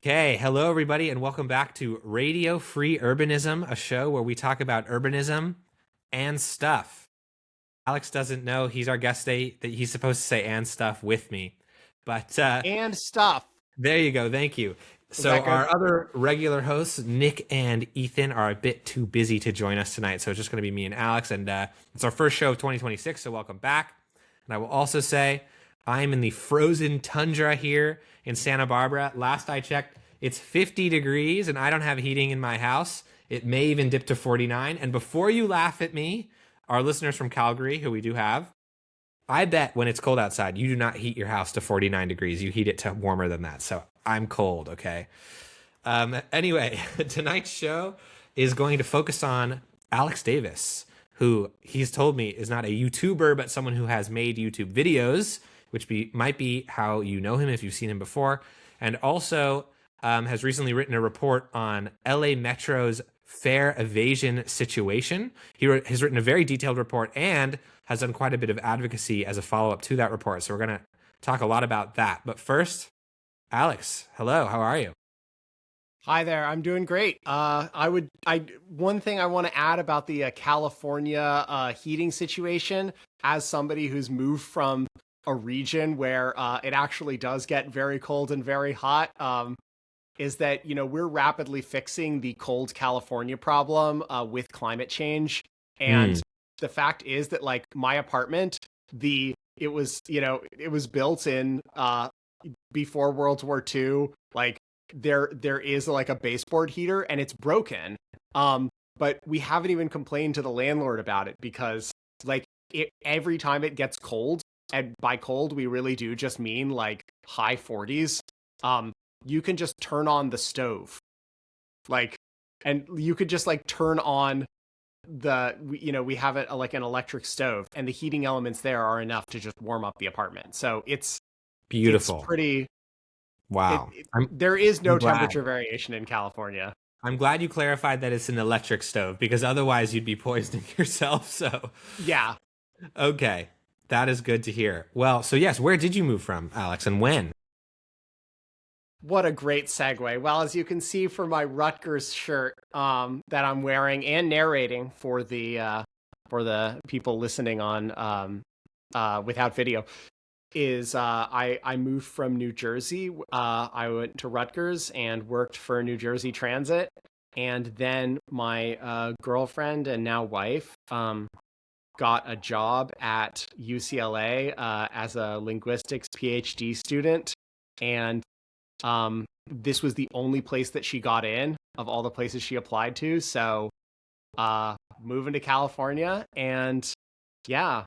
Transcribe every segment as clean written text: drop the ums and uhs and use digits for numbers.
Okay, hello everybody, and welcome back to Radio Free Urbanism, a show where we talk about urbanism and stuff. Alex doesn't know he's our guest today, that he's supposed to say and stuff with me. But And stuff. there you go, thank you. Is So that good? our other regular hosts, Nick and Ethan, are a bit too busy to join us tonight, so it's just going to be me and Alex, and it's our first show of 2026, so welcome back. And I will also say, I'm in the frozen tundra here in Santa Barbara. Last I checked, it's 50 degrees, and I don't have heating in my house. It may even dip to 49. And before you laugh at me, our listeners from Calgary, who we do have, I bet when it's cold outside, you do not heat your house to 49 degrees. You heat it to warmer than that. So I'm cold, okay? Anyway, tonight's show is going to focus on Alex Davis, who he's told me is not a YouTuber, but someone who has made YouTube videos, which might be how you know him if you've seen him before, and also has recently written a report on LA Metro's fare evasion situation. He has written a very detailed report and has done quite a bit of advocacy as a follow-up to that report. So we're going to talk a lot about that. But first, Alex, hello, how are you? Hi there. I'm doing great. One thing I want to add about the California heating situation, as somebody who's moved from a region where it actually does get very cold and very hot, is that, we're rapidly fixing the cold California problem with climate change. And the fact is that, like, my apartment, it was built in before World War II. Like, there is like a baseboard heater and it's broken. But we haven't even complained to the landlord about it because, like, every time it gets cold, and by cold we really do just mean like high 40s, you can just turn on the stove, like, and you could just like turn on we have it like an electric stove, and the heating elements there are enough to just warm up the apartment. So it's Beautiful. pretty. Wow. There is no I'm glad. temperature variation in California. I'm glad you clarified that it's an electric stove, because otherwise you'd be poisoning yourself. So, Yeah. okay. That is good to hear. Well, so yes, where did you move from, Alex, and when? What a great segue. Well, as you can see from my Rutgers shirt that I'm wearing and narrating for the people listening on without video, is I moved from New Jersey. I went to Rutgers and worked for New Jersey Transit, and then my girlfriend and now wife got a job at UCLA as a linguistics PhD student, and this was the only place that she got in of all the places she applied to. So moving to California, and yeah,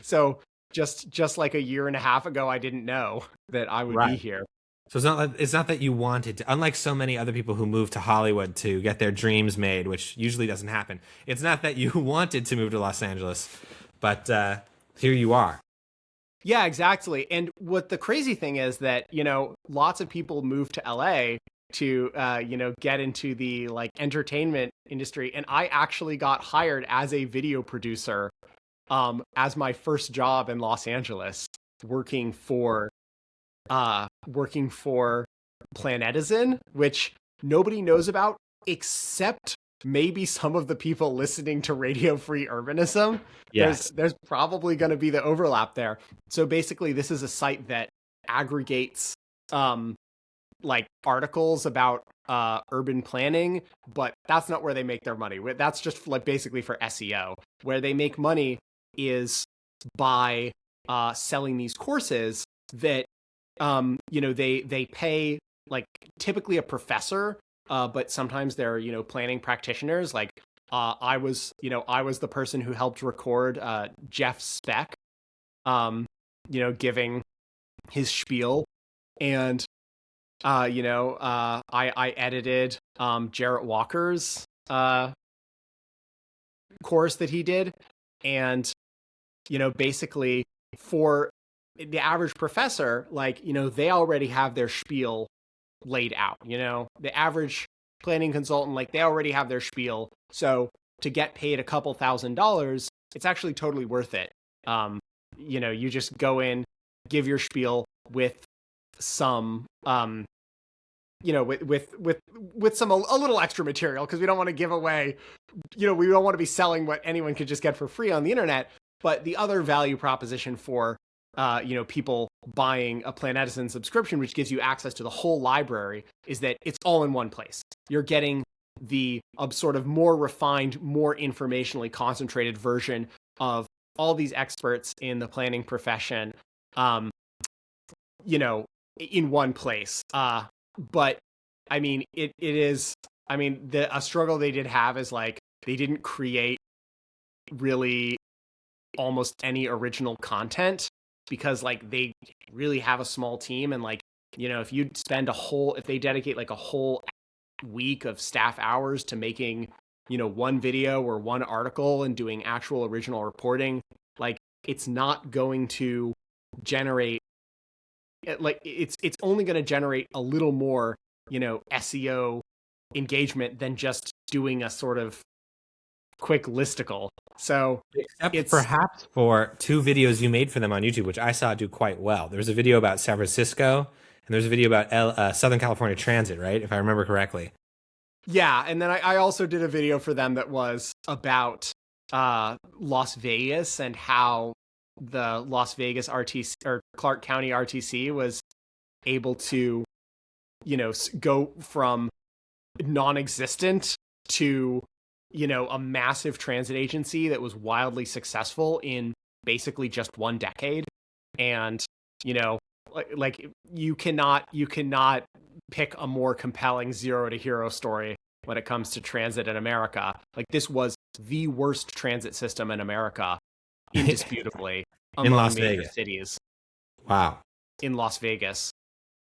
so just like a year and a half ago, I didn't know that I would be here. So it's not that you wanted to, unlike so many other people who move to Hollywood to get their dreams made, which usually doesn't happen. It's not that you wanted to move to Los Angeles, but here you are. Yeah, exactly. And what the crazy thing is that, lots of people move to LA to, get into the like entertainment industry. And I actually got hired as a video producer as my first job in Los Angeles, working for Planetizen, which nobody knows about except maybe some of the people listening to Radio Free Urbanism. Yes. There's probably going to be the overlap there. So basically, this is a site that aggregates like articles about urban planning, but that's not where they make their money. That's just like basically for SEO. Where they make money is by selling these courses that they pay, like, typically a professor, but sometimes they're planning practitioners. Like I was the person who helped record Jeff Speck giving his spiel, and I edited Jarrett Walker's course that he did. And basically, for the average professor, like, they already have their spiel laid out. The average planning consultant, like, they already have their spiel. So to get paid a couple $1,000s, it's actually totally worth it. You just go in, give your spiel with some with some a little extra material, because we don't want to give away, we don't want to be selling what anyone could just get for free on the internet. But the other value proposition for people buying a Planet Edison subscription, which gives you access to the whole library, is that it's all in one place. You're getting the sort of more refined, more informationally concentrated version of all these experts in the planning profession, in one place. But I mean, it is, I mean, a struggle they did have is like, they didn't create really almost any original content, because like they really have a small team. And like, if you spend if they dedicate like a whole week of staff hours to making, one video or one article and doing actual original reporting, like it's not going to generate, like it's only going to generate a little more, SEO engagement than just doing a sort of quick listicle. So except perhaps for 2 videos you made for them on YouTube, which I saw do quite well. There was a video about San Francisco, and there's a video about Southern California Transit, right? If I remember correctly. Yeah, and then I also did a video for them that was about Las Vegas, and how the Las Vegas RTC, or Clark County RTC, was able to, go from non-existent to, a massive transit agency that was wildly successful in basically just 1 decade. And, like you cannot pick a more compelling zero to hero story when it comes to transit in America. Like, this was the worst transit system in America, indisputably, in Las major Vegas cities. Wow. In Las Vegas.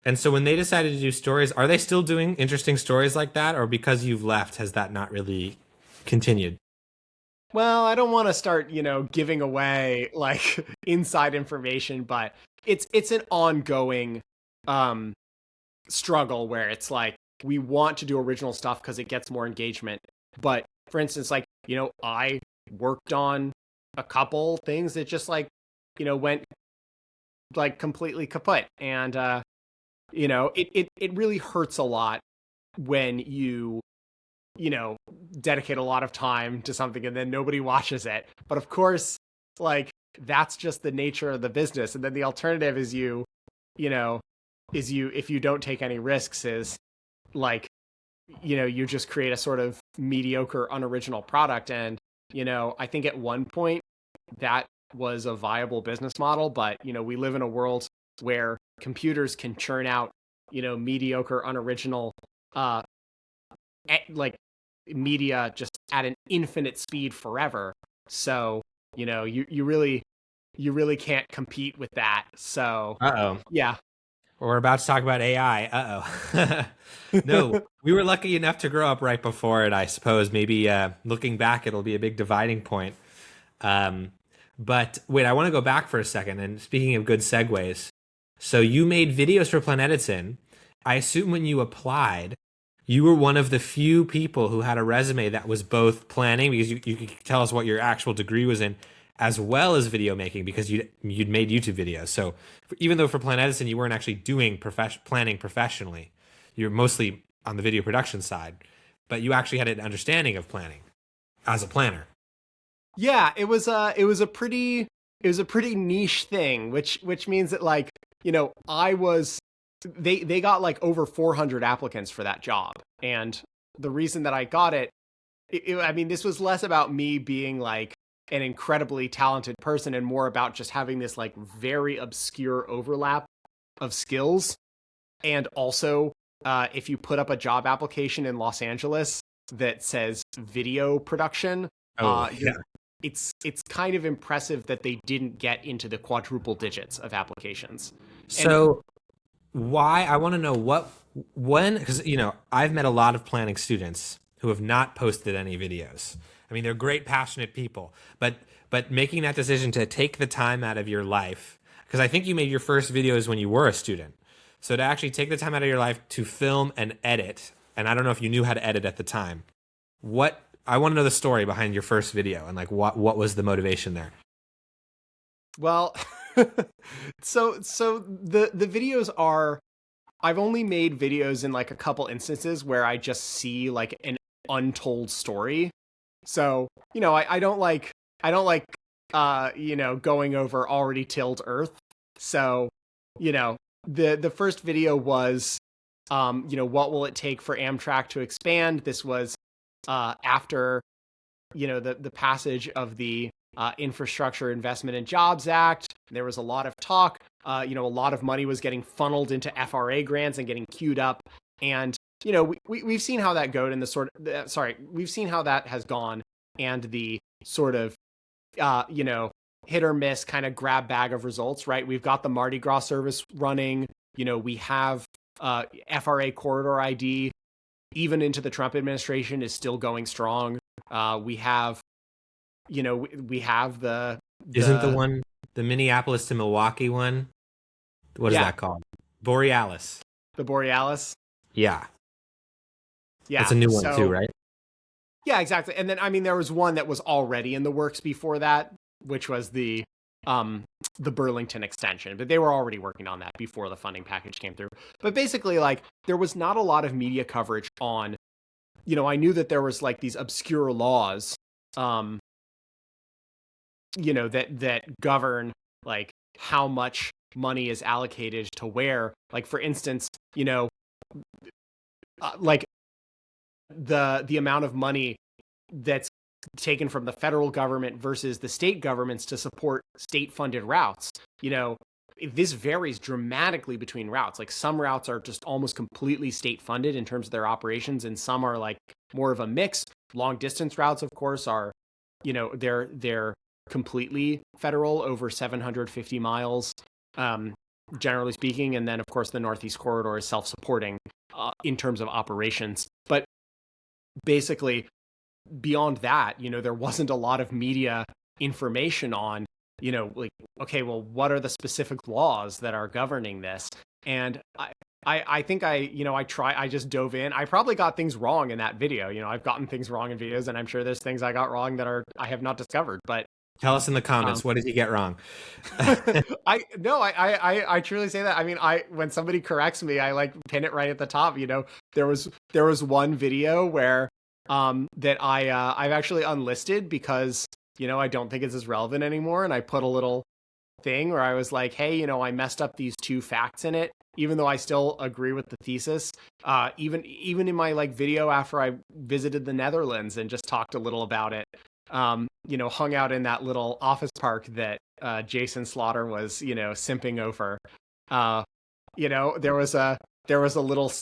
And so when they decided to do stories, are they still doing interesting stories like that? Or because you've left, has that not really continued? Well, I don't want to start, giving away like inside information, but it's an ongoing struggle where it's like, we want to do original stuff because it gets more engagement. But for instance, like, I worked on a couple things that just like, went like completely kaput. And it really hurts a lot when you dedicate a lot of time to something and then nobody watches it. But of course, like, that's just the nature of the business. And then the alternative is if you don't take any risks, is like, you just create a sort of mediocre, unoriginal product. And, I think at one point that was a viable business model, but, we live in a world where computers can churn out, mediocre, unoriginal, like media just at an infinite speed forever. So, you really can't compete with that. So, yeah. We're about to talk about AI. No, we were lucky enough to grow up right before it, I suppose. Maybe looking back, it'll be a big dividing point. But wait, I want to go back for a second. And speaking of good segues, so you made videos for Planet Edison. I assume when you applied, you were one of the few people who had a resume that was both planning, because you could tell us what your actual degree was in, as well as video making, because you'd made YouTube videos. So even though for Planet Edison you weren't actually doing planning professionally, you're mostly on the video production side, but you actually had an understanding of planning as a planner. Yeah, it was a pretty niche thing, which means that, like, they got like over 400 applicants for that job. And the reason that I got it, I mean, this was less about me being like an incredibly talented person and more about just having this like very obscure overlap of skills. And also, if you put up a job application in Los Angeles that says video production, it's kind of impressive that they didn't get into the quadruple digits of applications. So why, I want to know when, because, I've met a lot of planning students who have not posted any videos. I mean, they're great, passionate people, but making that decision to take the time out of your life, because I think you made your first videos when you were a student. So to actually take the time out of your life to film and edit, and I don't know if you knew how to edit at the time, I want to know the story behind your first video and like what was the motivation there? Well, so the videos are I've only made videos in like a couple instances where I just see like an untold story. So, I don't like going over already tilled earth. So, you know, the first video was what will it take for Amtrak to expand? This was after the passage of the Infrastructure Investment and Jobs Act. There was a lot of talk. A lot of money was getting funneled into FRA grants and getting queued up. And we've seen how that goes in the we've seen how that has gone, and the sort of hit or miss kind of grab bag of results. Right, we've got the Mardi Gras service running. We have FRA corridor ID, even into the Trump administration, is still going strong. We have the Isn't the one the Minneapolis to Milwaukee one? What is that called? Borealis. The Borealis. Yeah. Yeah. That's a new one too, right? Yeah, exactly. And then there was one that was already in the works before that, which was the Burlington extension, but they were already working on that before the funding package came through. But basically, like, there was not a lot of media coverage on, I knew that there was like these obscure laws, that govern like how much money is allocated to where. Like, for instance, like the amount of money that's taken from the federal government versus the state governments to support state-funded routes. This varies dramatically between routes. Like, some routes are just almost completely state-funded in terms of their operations, and some are like more of a mix. Long-distance routes, of course, are, they're completely federal, over 750 miles, generally speaking. And then, of course, the Northeast Corridor is self-supporting in terms of operations. But basically, beyond that, there wasn't a lot of media information on, like, okay, well, what are the specific laws that are governing this? And I think I just dove in. I probably got things wrong in that video. I've gotten things wrong in videos, and I'm sure there's things I got wrong that I have not discovered. But tell us in the comments, what did you get wrong? I truly say that. I mean, when somebody corrects me, I like pin it right at the top. There was one video where that I've actually unlisted because I don't think it's as relevant anymore, and I put a little thing where I was like, hey, I messed up these two facts in it, even though I still agree with the thesis. Even in my like video after I visited the Netherlands and just talked a little about it, hung out in that little office park that Jason Slaughter was simping over. There was a little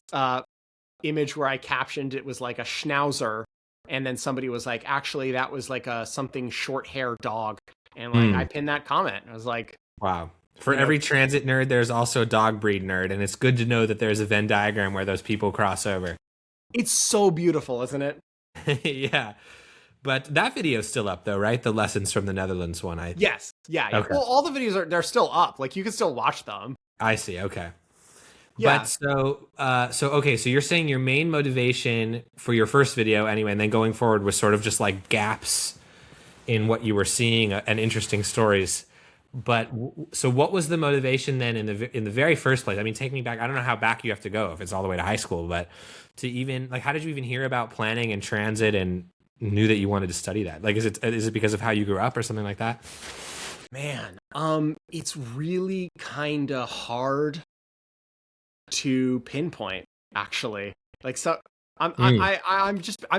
image where I captioned it was like a schnauzer, and then somebody was like, actually that was like a something short hair dog, and like I pinned that comment. I was like, wow. For every transit nerd, there's also a dog breed nerd, and it's good to know that there's a Venn diagram where those people cross over. It's so beautiful, isn't it? Yeah. But that video is still up, though, right? The lessons from the Netherlands one. Yes. Yeah. Okay. Well, all the videos they're still up. Like, you can still watch them. I see. Okay. Yeah. But so you're saying your main motivation for your first video, anyway, and then going forward was sort of just like gaps in what you were seeing and interesting stories. But so what was the motivation then in the very first place? I mean, take me back. I don't know how back you have to go, if it's all the way to high school, but to even like, how did you even hear about planning and transit and knew that you wanted to study that? Like, is it because of how you grew up or something like that? Man, it's really kind of hard to pinpoint, actually. Like, so I'm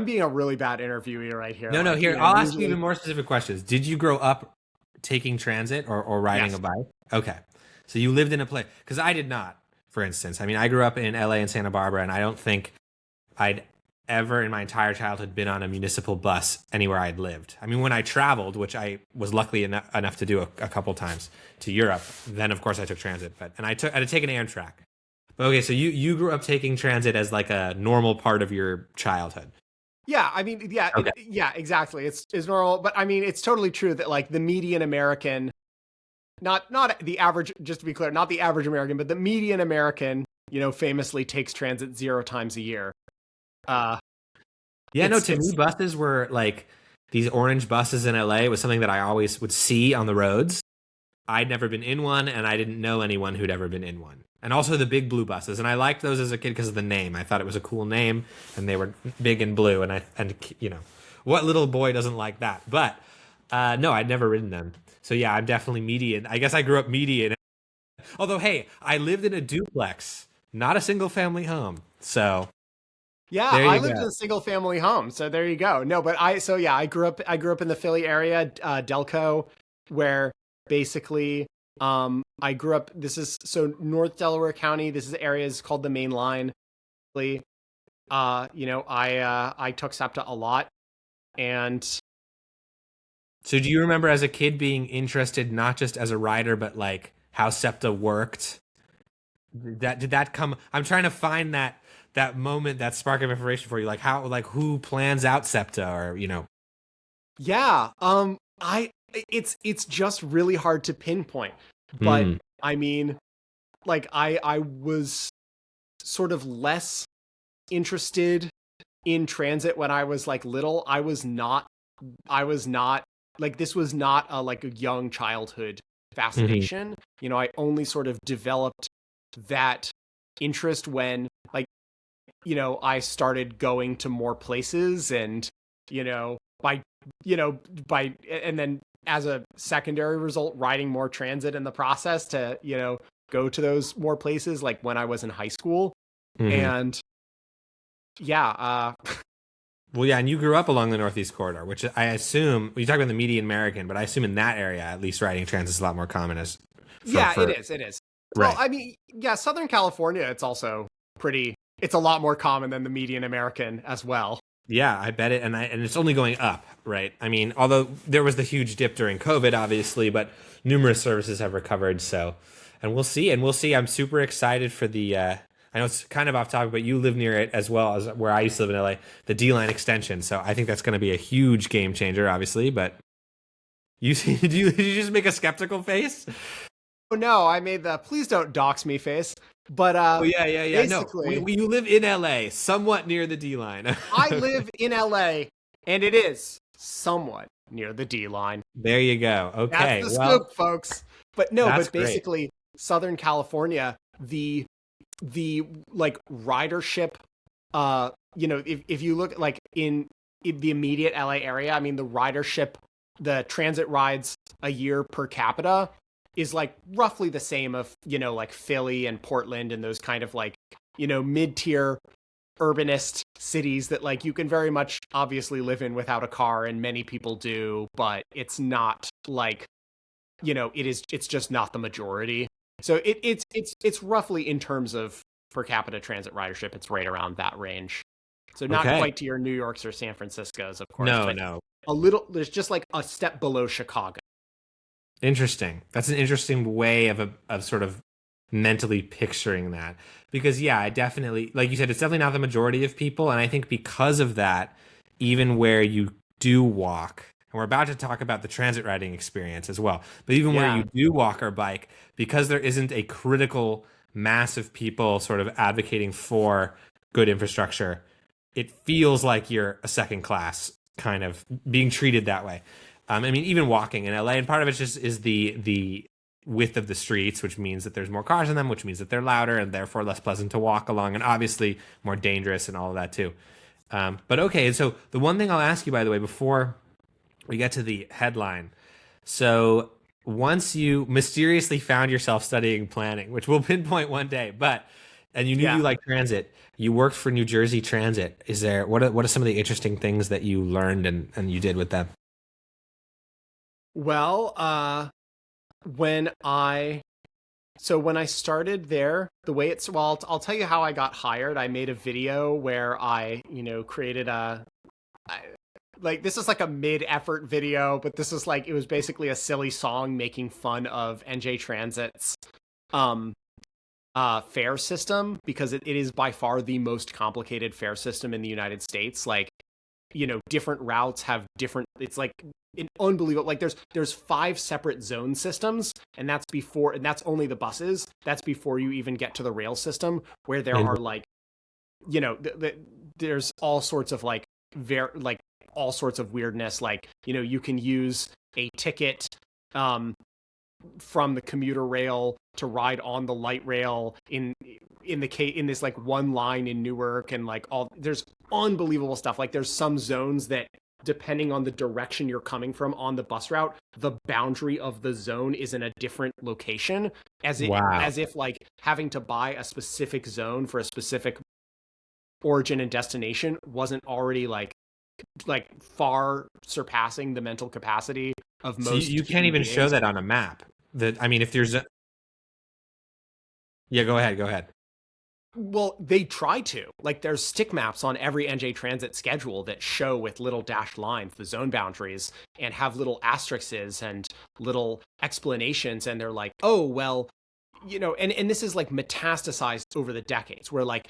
being a really bad interviewee right here. No, like, here, I'll ask you even more specific questions. Did you grow up taking transit or riding a bike? Okay. So you lived in a place, because I did not, for instance. I mean, I grew up in LA and Santa Barbara, and I don't think I'd ever in my entire childhood been on a municipal bus anywhere I'd lived. I mean, when I traveled, which I was lucky enough to do a couple times to Europe, then of course I took transit, I had to take an Amtrak. But okay, so you grew up taking transit as like a normal part of your childhood. Yeah, I mean, yeah, okay. Yeah, exactly. It's normal, but I mean, it's totally true that like the median American, not the average, just to be clear, not the average American, but the median American, famously takes transit 0 times a year. To me, buses were like these orange buses in LA was something that I always would see on the roads. I'd never been in one, and I didn't know anyone who'd ever been in one. And also the big blue buses, and I liked those as a kid because of the name. I thought it was a cool name, and they were big and blue. And you know, what little boy doesn't like that? But no, I'd never ridden them. So yeah, I'm definitely median. I guess I grew up median. Although, hey, I lived in a duplex, not a single family home. So Yeah, there I you lived in go. a single family home, so there you go. No, but I grew up in the Philly area, Delco, where basically I grew up. This is so North Delaware County. This is areas called the Main Line. I took SEPTA a lot, and So do you remember as a kid being interested not just as a rider, but like how SEPTA worked? Did that come? I'm trying to find that moment, that spark of information for you, like how, like who plans out SEPTA, or you know. yeah, I it's just really hard to pinpoint. But Hmm. I mean, like I was sort of less interested in transit when I was like little. I was not like this was not a like a young childhood Hmm. fascination. I only sort of developed that interest when like I started going to more places and you know by by and then as a secondary result riding more transit in the process to go to those more places like when I was in high school. Hmm. And yeah, Well, yeah, and you grew up along the Northeast Corridor, which I assume you talk about the median American, but I assume in that area, at least, riding transit is a lot more common as yeah, for it is. Well, right. I mean, yeah, Southern California, it's a lot more common than the median American as well. Yeah, I bet it, and it's only going up, right? I mean, although there was the huge dip during COVID, obviously, but numerous services have recovered. So, and we'll see, and we'll see. I'm super excited for the. I know it's kind of off topic, but you live near it as well as where I used to live in LA, the D line extension. So I think that's going to be a huge game changer, obviously. But you see, did you just make a skeptical face? Oh no, I made the please don't dox me face. But Oh yeah, yeah, yeah. No, basically, you live in LA, somewhat near the D line. I live in LA and it is somewhat near the D line. There you go. That's Okay, the well, scoop, folks. But no, that's but great. basically Southern California, the like ridership, if you look like in the immediate LA area, I mean the ridership, the transit rides a year per capita is like roughly the same of like Philly and Portland and those kind of like mid-tier urbanist cities that like you can very much obviously live in without a car, and many people do, but it's not like it's just not the majority. So it's roughly in terms of per capita transit ridership, it's right around that range. So not Okay. quite to your New Yorks or San Franciscos, of course, No, but no. a little. There's just like a step below Chicago. Interesting. That's an interesting way of sort of mentally picturing that. Because yeah, I definitely, like you said, it's definitely not the majority of people, and I think because of that, even where you do walk, and we're about to talk about the transit riding experience as well, but even where Yeah, you do walk or bike, because there isn't a critical mass of people sort of advocating for good infrastructure, it feels like you're a second class kind of being treated that way. I mean, even walking in LA, and part of it just is the width of the streets, which means that there's more cars in them, which means that they're louder and therefore less pleasant to walk along, and obviously more dangerous and all of that too. But okay, so the one thing I'll ask you, by the way, before we get to the headline, so once you mysteriously found yourself studying planning, which we'll pinpoint one day, but and you knew yeah. you liked transit, you worked for New Jersey Transit. Is there what are some of the interesting things that you learned and you did with them? Well, when I when I started there, the way it's well, I'll tell you how I got hired. I made a video where I, created I, like this is like a mid-effort video, but this is like it was basically a silly song making fun of NJ Transit's um fare system because it is by far the most complicated fare system in the United States. Like, different routes have different, it's like an unbelievable, like there's 5 separate zone systems, and that's only the buses. That's before you even get to the rail system where there And are like, there's all sorts of like like all sorts of weirdness. Like, you can use a ticket, um from the commuter rail to ride on the light rail in this like one line in Newark, and like there's unbelievable stuff. Like there's some zones that, depending on the direction you're coming from on the bus route, the boundary of the zone is in a different location, as if like having to buy a specific zone for a specific origin and destination wasn't already like far surpassing the mental capacity of most. So you can't even show that on a map. If there's yeah, go ahead. Well, they try to. Like, there's stick maps on every NJ Transit schedule that show with little dashed lines the zone boundaries and have little asterisks and little explanations. And they're like, oh, well, and this is like metastasized over the decades, where like,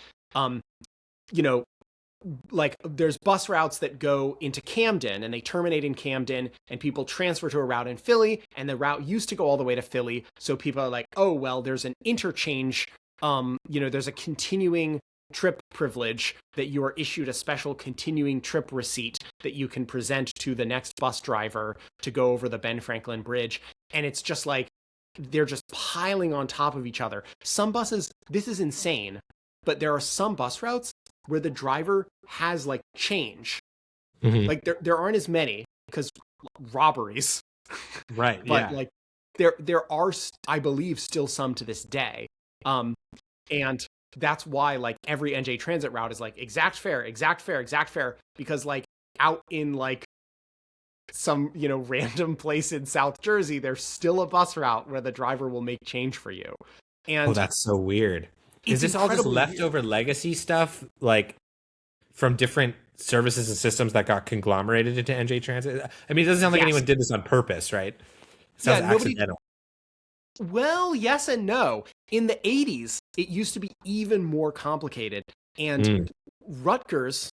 like there's bus routes that go into Camden and they terminate in Camden, and people transfer to a route in Philly, and the route used to go all the way to Philly. So people are like, oh, well, there's an interchange. There's a continuing trip privilege that you are issued a special continuing trip receipt that you can present to the next bus driver to go over the Ben Franklin Bridge. And it's just like, they're just piling on top of each other. Some buses, this is insane, but there are some bus routes where the driver has like change. Mm-hmm. Like there aren't as many because robberies. Right. But like there are, I believe, still some to this day. And that's why like every NJ Transit route is like exact fare, because like out in like some, random place in South Jersey, there's still a bus route where the driver will make change for you. And that's so weird. Is this all just leftover legacy stuff, like from different services and systems that got conglomerated into NJ Transit? I mean, it doesn't sound like anyone did this on purpose, right? It sounds accidental. Well, yes and no. In the 80s, it used to be even more complicated. And Rutgers...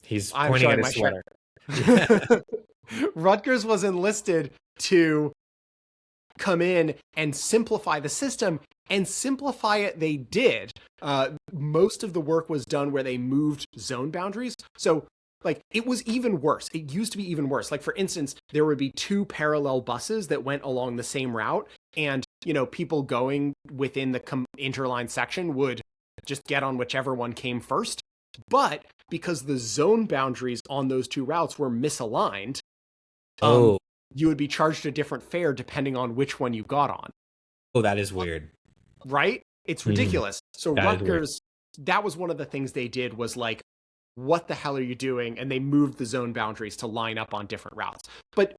He's pointing at his sweater. Rutgers was enlisted to come in and simplify the system, and simplify it they did. Most of the work was done where they moved zone boundaries. So like it was even worse. It used to be even worse. Like for instance, there would be two parallel buses that went along the same route, and people going within the interline section would just get on whichever one came first. But because the zone boundaries on those two routes were misaligned, you would be charged a different fare depending on which one you got on. Oh, that is weird. Right? It's ridiculous. So Rutgers, that was one of the things they did, was like, what the hell are you doing? And they moved the zone boundaries to line up on different routes. But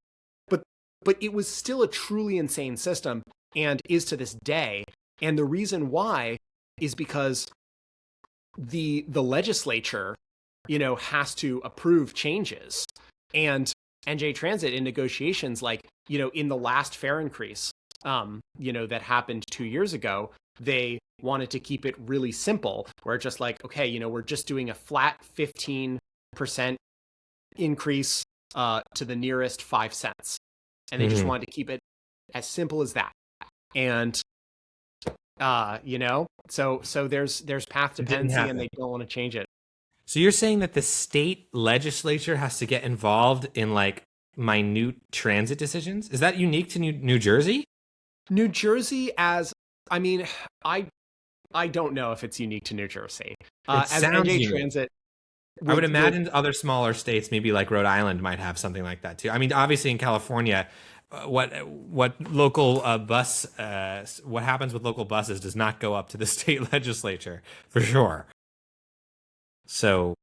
it was still a truly insane system, and is to this day. And the reason why is because the legislature, has to approve changes. And NJ Transit in negotiations, like, in the last fare increase, that happened 2 years ago, they wanted to keep it really simple, where just like, okay, we're just doing a flat 15% increase to the nearest 5 cents. And they just wanted to keep it as simple as that. And, so there's path dependency, and they don't want to change it. So you're saying that the state legislature has to get involved in like minute transit decisions? Is that unique to New Jersey? New Jersey, I don't know if it's unique to New Jersey. As NJ unique. Transit, I would imagine other smaller states, maybe like Rhode Island, might have something like that too. I mean, obviously in California, what local what happens with local buses does not go up to the state legislature for sure. So,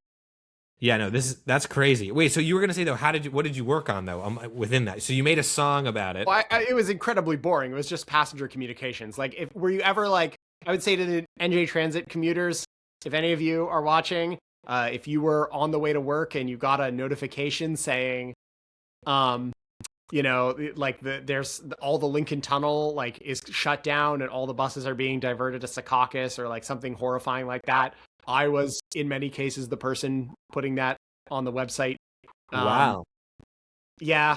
yeah, no, that's crazy. Wait, so you were gonna say though, what did you work on though within that? So you made a song about it. Well, it was incredibly boring. It was just passenger communications. Like, were you ever like? I would say to the NJ Transit commuters, if any of you are watching, if you were on the way to work and you got a notification saying, there's all the Lincoln Tunnel like is shut down and all the buses are being diverted to Secaucus, or like something horrifying like that. I was in many cases the person putting that on the website. Wow. Yeah.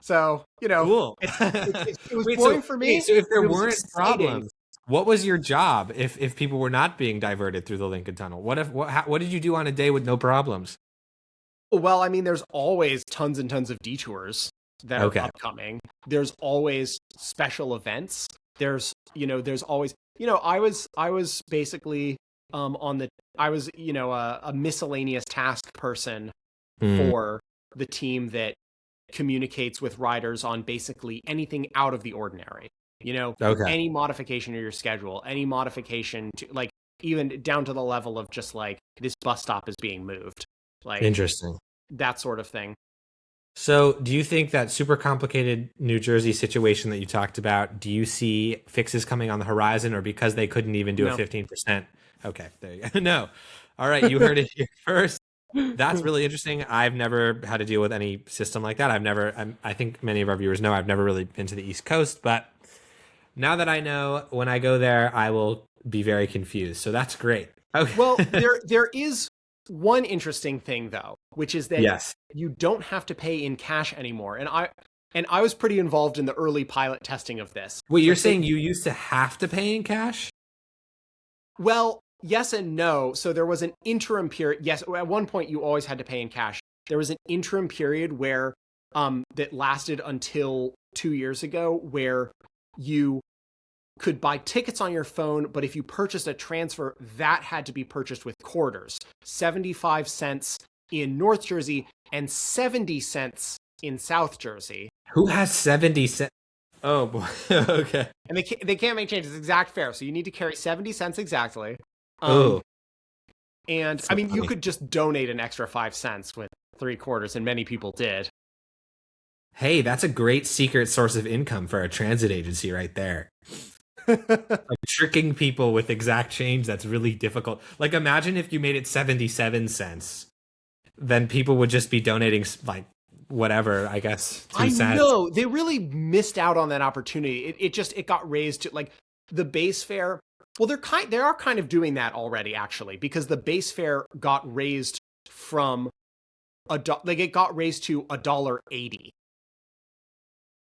So, cool. it was boring for me. So if there weren't problems, what was your job if people were not being diverted through the Lincoln Tunnel? What did you do on a day with no problems? Well, there's always tons and tons of detours. that are upcoming. There's always special events. There's always, I was basically a miscellaneous task person for the team that communicates with riders on basically anything out of the ordinary. Any modification of your schedule, any modification to, like, even down to the level of just like, this bus stop is being moved, like, Interesting. that sort of thing. So do you think that super complicated New Jersey situation that you talked about, do you see fixes coming on the horizon, or because they couldn't even do a 15%? Okay, there you go. No. All right, you heard it here first. That's really interesting. I've never had to deal with any system like that. I think many of our viewers know I've never really been to the East Coast, but now that I know, when I go there, I will be very confused. So that's great. Okay. Well, there is one interesting thing, though, which is that you don't have to pay in cash anymore. And I was pretty involved in the early pilot testing of this. Wait, you're saying you used to have to pay in cash? Well, yes and no. So there was an interim period. Yes, at one point you always had to pay in cash. There was an interim period where that lasted until 2 years ago, where you could buy tickets on your phone, but if you purchased a transfer, that had to be purchased with quarters. 75 cents in North Jersey and 70 cents in South Jersey. Who has 70 cents? Oh, boy. Okay. And they can't make changes. Exact fare. So you need to carry 70 cents exactly. And I mean, you could just donate an extra 5 cents with 3 quarters, and many people did. Hey, that's a great secret source of income for a transit agency right there. Like, tricking people with exact change, that's really difficult. Like, imagine if you made it 77 cents. Then people would just be donating, like, whatever, I guess, 2 cents. I know. They really missed out on that opportunity. It got raised to, like, the base fare. Well, they are kind of doing that already, actually, because the base fare got raised from it got raised to $1.80.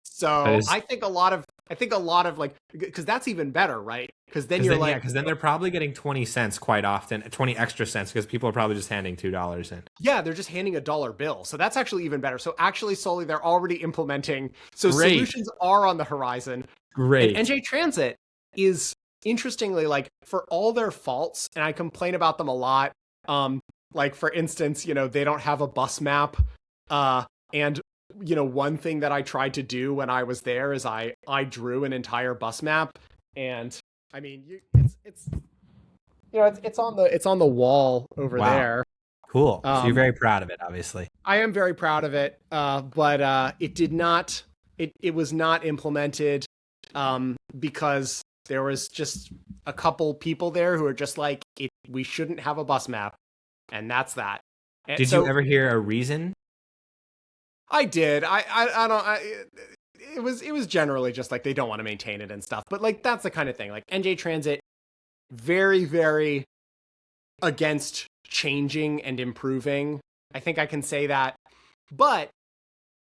So I think a lot of like, because that's even better, right? Because then because then they're probably getting 20 cents quite often, 20 extra cents, because people are probably just handing $2 in. Yeah, they're just handing a dollar bill. So that's actually even better. So actually, Sully, they're already implementing. So Great. Solutions are on the horizon. Great. And NJ Transit is, interestingly, like, for all their faults, and I complain about them a lot. Like, for instance, they don't have a bus map. And one thing that I tried to do when I was there is I drew an entire bus map, and I mean, it's on the wall over there. Cool. So you're very proud of it, obviously. I am very proud of it, but it was not implemented because there was just a couple people there who are just like, we shouldn't have a bus map, and that's that. And Did you ever hear a reason? I did. It was generally just like, they don't want to maintain it and stuff. But, like, that's the kind of thing. Like, NJ Transit, very, very against changing and improving. I think I can say that. But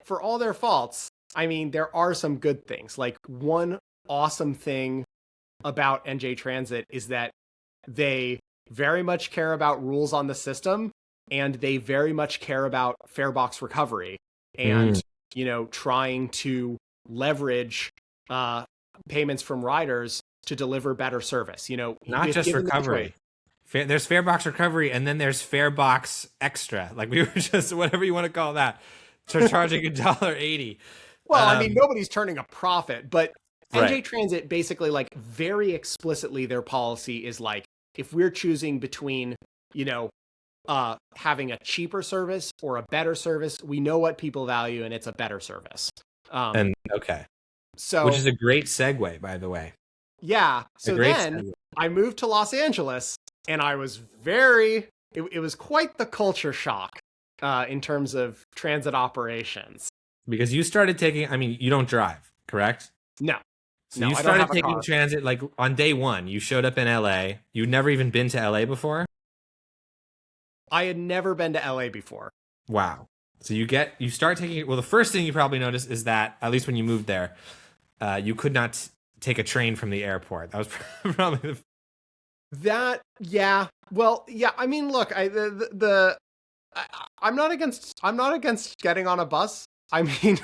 for all their faults, I mean, there are some good things. Like, one awesome thing about NJ Transit is that they very much care about rules on the system, and they very much care about fare box recovery. And, trying to leverage payments from riders to deliver better service. Not just recovery. There's fare box recovery, and then there's fare box extra. Like, we were just, whatever you want to call that, charging $1.80. Well, I mean, nobody's turning a profit, but NJ Transit basically, like, very explicitly, their policy is like, if we're choosing between, having a cheaper service or a better service, we know what people value, and it's a better service. So, which is a great segue, by the way. Yeah. So then I moved to Los Angeles, and I was it was quite the culture shock in terms of transit operations. Because you started taking, I mean, you don't drive, correct? No. So you started taking transit, like, on day one. You showed up in LA. You'd never even been to LA before? I had never been to LA before. Wow. So you start taking it. Well, the first thing you probably noticed is that, at least when you moved there, you could not take a train from the airport. That was probably yeah. Well, yeah. I mean, look, I'm not against getting on a bus. I mean,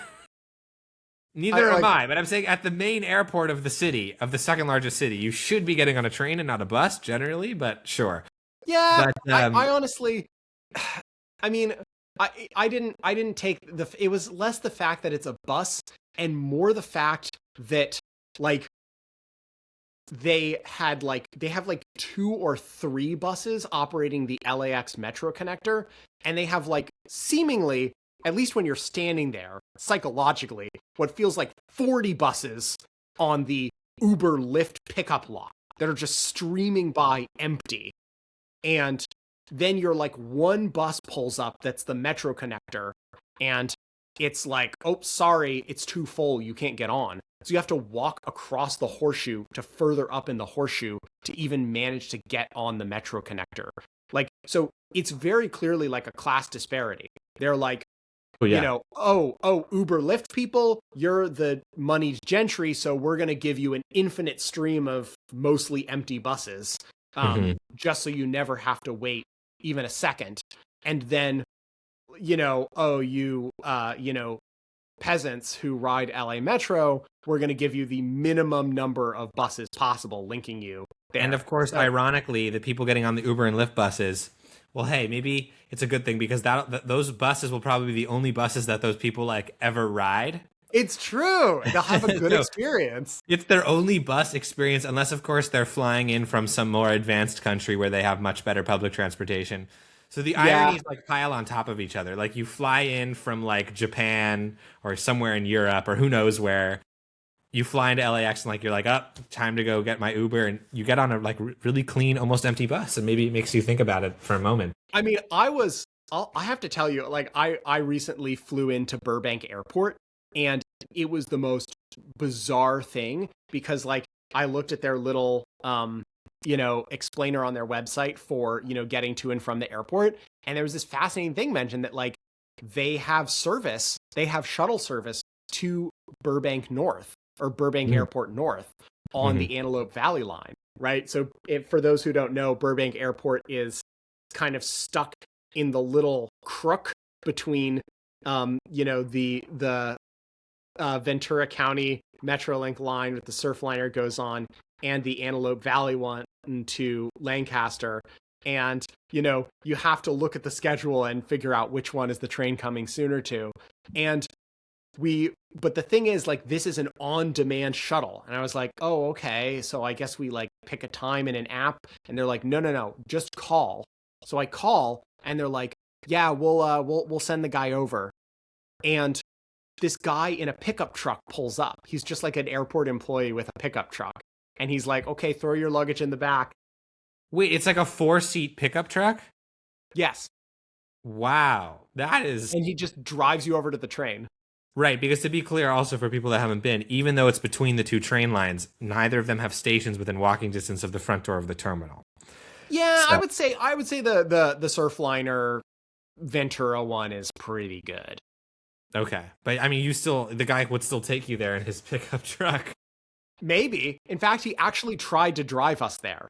Neither am I, but I'm saying at the main airport of the city, of the second largest city, you should be getting on a train and not a bus generally, but sure. Yeah, But I honestly, I mean, I didn't take it was less the fact that it's a bus and more the fact that like they have like 2 or 3 buses operating the LAX Metro connector, and they have like seemingly, at least when you're standing there, psychologically, what feels like 40 buses on the Uber Lyft pickup lot that are just streaming by empty. And then you're like, one bus pulls up that's the Metro connector, and it's like, oh, sorry, it's too full, you can't get on. So you have to walk across the horseshoe to further up in the horseshoe to even manage to get on the Metro connector. Like, so it's very clearly like a class disparity. They're like, you know, oh, Uber Lyft people, you're the moneyed gentry, so we're going to give you an infinite stream of mostly empty buses, just so you never have to wait even a second. And then, you know, oh, you know, peasants who ride LA Metro, we're going to give you the minimum number of buses possible linking you there. And of course, ironically, the people getting on the Uber and Lyft buses, well, hey, maybe it's a good thing because those buses will probably be the only buses that those people like ever ride. It's true. They'll have a good experience. It's their only bus experience, unless, of course, they're flying in from some more advanced country where they have much better public transportation. So the ironies like pile on top of each other. Like you fly in from like Japan or somewhere in Europe or who knows where. You fly into LAX and like you're like, oh, time to go get my Uber, and you get on a like really clean, almost empty bus, and maybe it makes you think about it for a moment. I mean, I have to tell you, like I recently flew into Burbank Airport, and it was the most bizarre thing because like I looked at their little you know, explainer on their website for, you know, getting to and from the airport, and there was this fascinating thing mentioned that like they have shuttle service to Burbank North or Burbank Airport North on the Antelope Valley line, right? So for those who don't know, Burbank Airport is kind of stuck in the little crook between, you know, the Ventura County Metrolink line with the Surfliner goes on and the Antelope Valley one to Lancaster. And, you know, you have to look at the schedule and figure out which one is the train coming sooner to. And but the thing is, like, this is an on-demand shuttle. And I was like, oh, okay. So I guess we like pick a time in an app, and they're like, no, just call. So I call and they're like, yeah, we'll send the guy over. And this guy in a pickup truck pulls up. He's just like an airport employee with a pickup truck. And he's like, okay, throw your luggage in the back. Wait, it's like a 4-seat pickup truck? Yes. Wow. That is... And he just drives you over to the train. Right, because to be clear, also for people that haven't been, even though it's between the two train lines, neither of them have stations within walking distance of the front door of the terminal. Yeah, so. I would say the Surfliner Ventura one is pretty good. Okay, but I mean, the guy would still take you there in his pickup truck. Maybe. In fact, he actually tried to drive us there.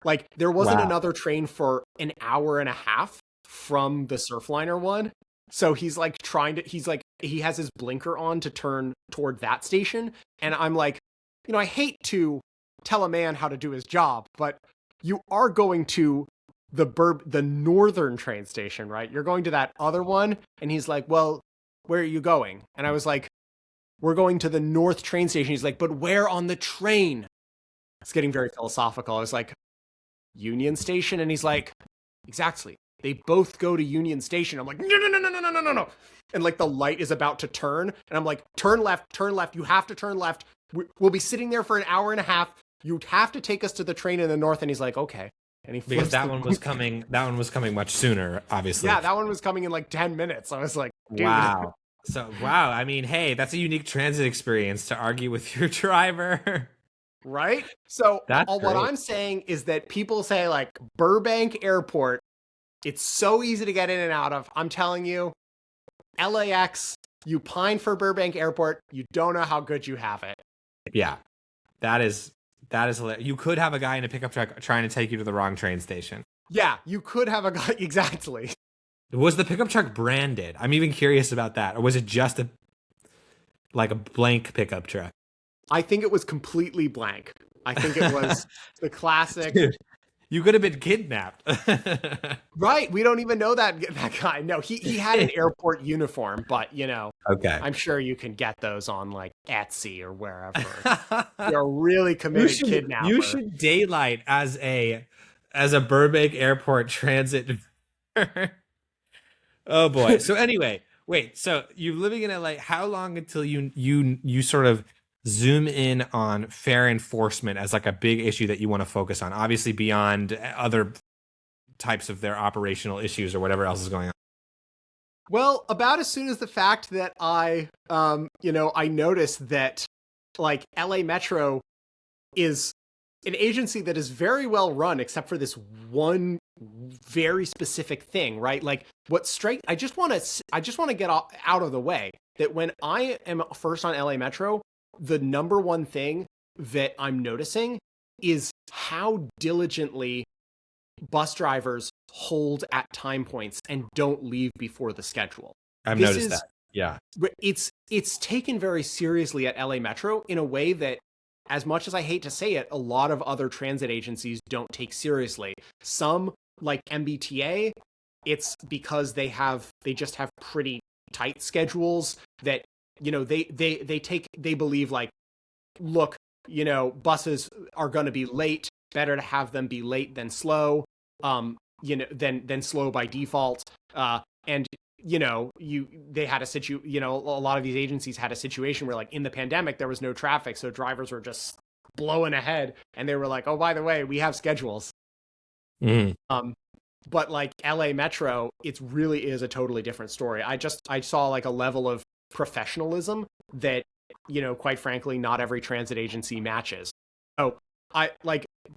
Like, there wasn't another train for an hour and a half from the Surfliner one. So he's like he has his blinker on to turn toward that station. And I'm like, you know, I hate to tell a man how to do his job, but you are going to the northern train station, right? You're going to that other one. And he's like, well, where are you going? And I was like, we're going to the north train station. He's like, but where on the train? It's getting very philosophical. I was like, Union Station? And he's like, exactly. They both go to Union Station. I'm like, no. And like the light is about to turn. And I'm like, turn left. You have to turn left. We'll be sitting there for an hour and a half. You'd have to take us to the train in the north. And he's like, okay. And he because that one was coming much sooner, obviously. Yeah, that one was coming in like 10 minutes. I was like, dude. Wow. So, wow. I mean, hey, that's a unique transit experience to argue with your driver. Right? So what I'm saying is that people say like Burbank Airport, it's so easy to get in and out of. I'm telling you, LAX, you pine for Burbank Airport, you don't know how good you have it. Yeah, that is hilarious. You could have a guy in a pickup truck trying to take you to the wrong train station. Yeah, you could have a guy, exactly. Was the pickup truck branded? I'm even curious about that. Or was it just like a blank pickup truck. I think it was completely blank. I think it was the classic. Dude, you could have been kidnapped. Right. We don't even know that guy. No, he had an airport uniform, but Okay. I'm sure you can get those on like Etsy or wherever. You're a really committed kidnapper. You should daylight as a Burbank Airport transit. Oh boy. So anyway, wait. So you're living in LA. How long until you sort of zoom in on fair enforcement as like a big issue that you want to focus on? Obviously, beyond other types of their operational issues or whatever else is going on. Well, about as soon as the fact that I noticed that like LA Metro is an agency that is very well run, except for this one very specific thing, right? Like I just want to get out of the way that when I am first on LA Metro, the number one thing that I'm noticing is how diligently bus drivers hold at time points and don't leave before the schedule. I've noticed that. Yeah. It's taken very seriously at LA Metro in a way that, as much as I hate to say it, a lot of other transit agencies don't take seriously. Some, like MBTA, it's because they just have pretty tight schedules that, they believe like, look, buses are going to be late. Better to have them be late than slow, than slow by default. And they had a lot of these agencies had a situation where, like, in the pandemic, there was no traffic, so drivers were just blowing ahead, and they were like, oh, by the way, we have schedules. But like LA Metro, it really is a totally different story. I saw like a level of professionalism that, quite frankly, not every transit agency matches. Oh,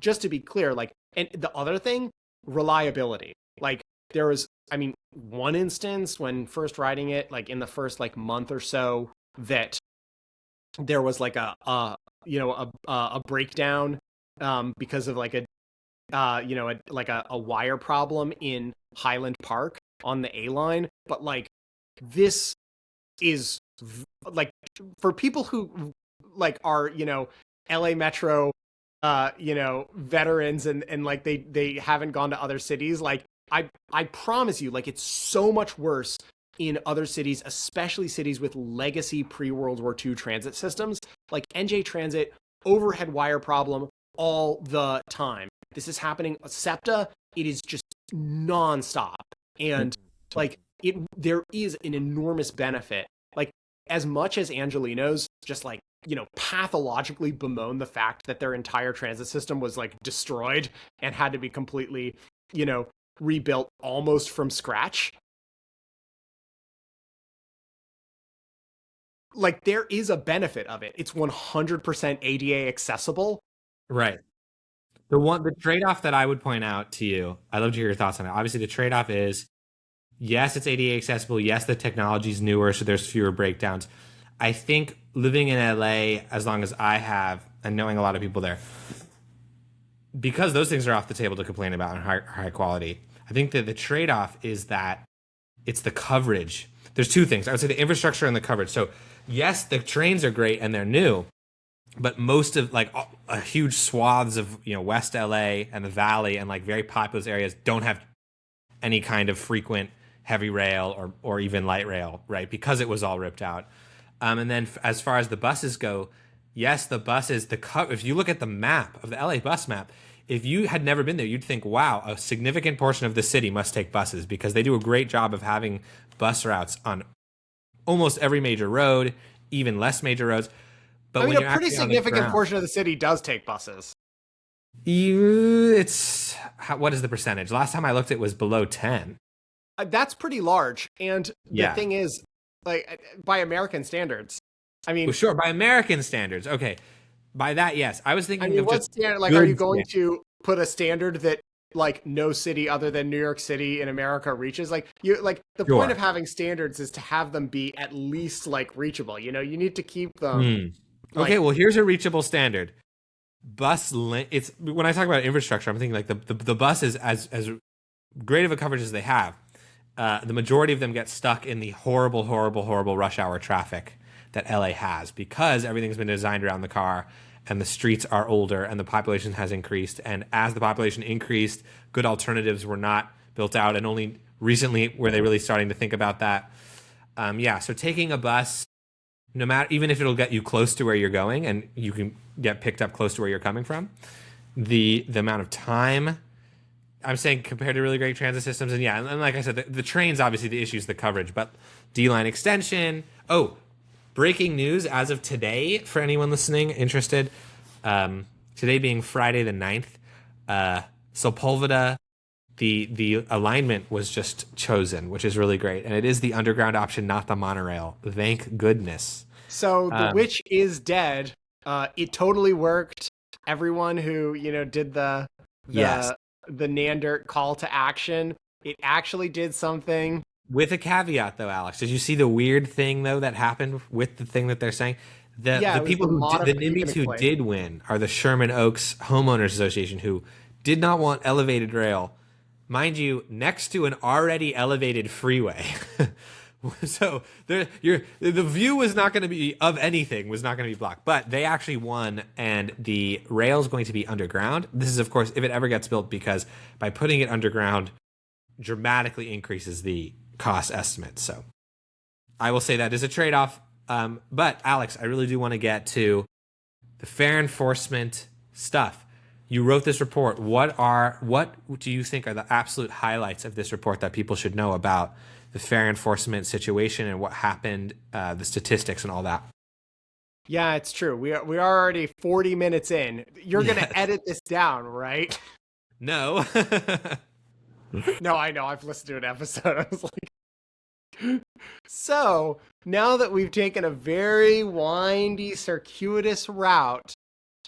just to be clear, like, and the other thing, reliability. Like, there was, one instance when first riding it, like in the first like month or so, that there was like a breakdown because of like a wire problem in Highland Park on the A line. But like, this is like, for people who like are LA Metro veterans and like they haven't gone to other cities, like I promise you, like, it's so much worse in other cities, especially cities with legacy pre-World War II transit systems. Like NJ Transit, overhead wire problem all the time. This is happening. SEPTA, it is just nonstop. And like, there is an enormous benefit. Like, as much as Angelinos just like, pathologically bemoan the fact that their entire transit system was like destroyed and had to be completely, rebuilt almost from scratch. Like, there is a benefit of it. It's 100% ADA accessible. Right. The trade-off that I would point out to you, I'd love to hear your thoughts on it. Obviously, the trade-off is, yes, it's ADA accessible. Yes, the technology's newer, so there's fewer breakdowns. I think living in LA, as long as I have, and knowing a lot of people there, because those things are off the table to complain about in high quality, I think that the trade-off is that it's the coverage. There's two things. I would say the infrastructure and the coverage. So yes, the trains are great and they're new, but most of like a huge swaths of West LA and the Valley and like very populous areas don't have any kind of frequent heavy rail or even light rail, right? Because it was all ripped out. And then as far as the buses go, yes, the buses, if you look at the map of the LA bus map, if you had never been there, you'd think, wow, a significant portion of the city must take buses, because they do a great job of having bus routes on almost every major road, even less major roads. But a pretty significant portion of the city does take buses. What is the percentage? Last time I looked, it was below 10. That's pretty large. And the thing is, like, by American standards, well, sure, by American standards, okay. By that, yes. I was thinking of what standard? Like, are you going to put a standard that like no city other than New York City in America reaches? Like, the point of having standards is to have them be at least like reachable. You need to keep them. Okay, well, here's a reachable standard. It's when I talk about infrastructure, I'm thinking like the buses, as great of a coverage as they have, the majority of them get stuck in the horrible rush hour traffic that LA has, because everything's been designed around the car and the streets are older and the population has increased. And as the population increased, good alternatives were not built out, and only recently were they really starting to think about that. So taking a bus, no matter, even if it'll get you close to where you're going and you can get picked up close to where you're coming from, the amount of time, I'm saying, compared to really great transit systems. And like I said, the trains, obviously the issue is the coverage, but D-line extension. Oh, breaking news as of today for anyone listening interested, today being Friday the 9th, Sepulveda, the alignment was just chosen, which is really great, and it is the underground option, not the monorail. Thank goodness. So the witch is dead. It totally worked. Everyone who did the Nandert call to action, it actually did something. With a caveat, though, Alex, did you see the weird thing though that happened with the thing that they're saying? The people the NIMBYs who did win are the Sherman Oaks Homeowners Association, who did not want elevated rail. Mind you, next to an already elevated freeway. So the view was not going to be of anything, was not going to be blocked. But they actually won, and the rail is going to be underground. This is, of course, if it ever gets built, because by putting it underground dramatically increases the cost estimate. So I will say that is a trade-off. But Alex, I really do want to get to the fair enforcement stuff. You wrote this report. What do you think are the absolute highlights of this report that people should know about the fair enforcement situation and what happened, the statistics and all that? Yeah, it's true. We are already 40 minutes in. You're going to edit this down, right? No. No, I know. I've listened to an episode. I was like, so now that we've taken a very windy, circuitous route,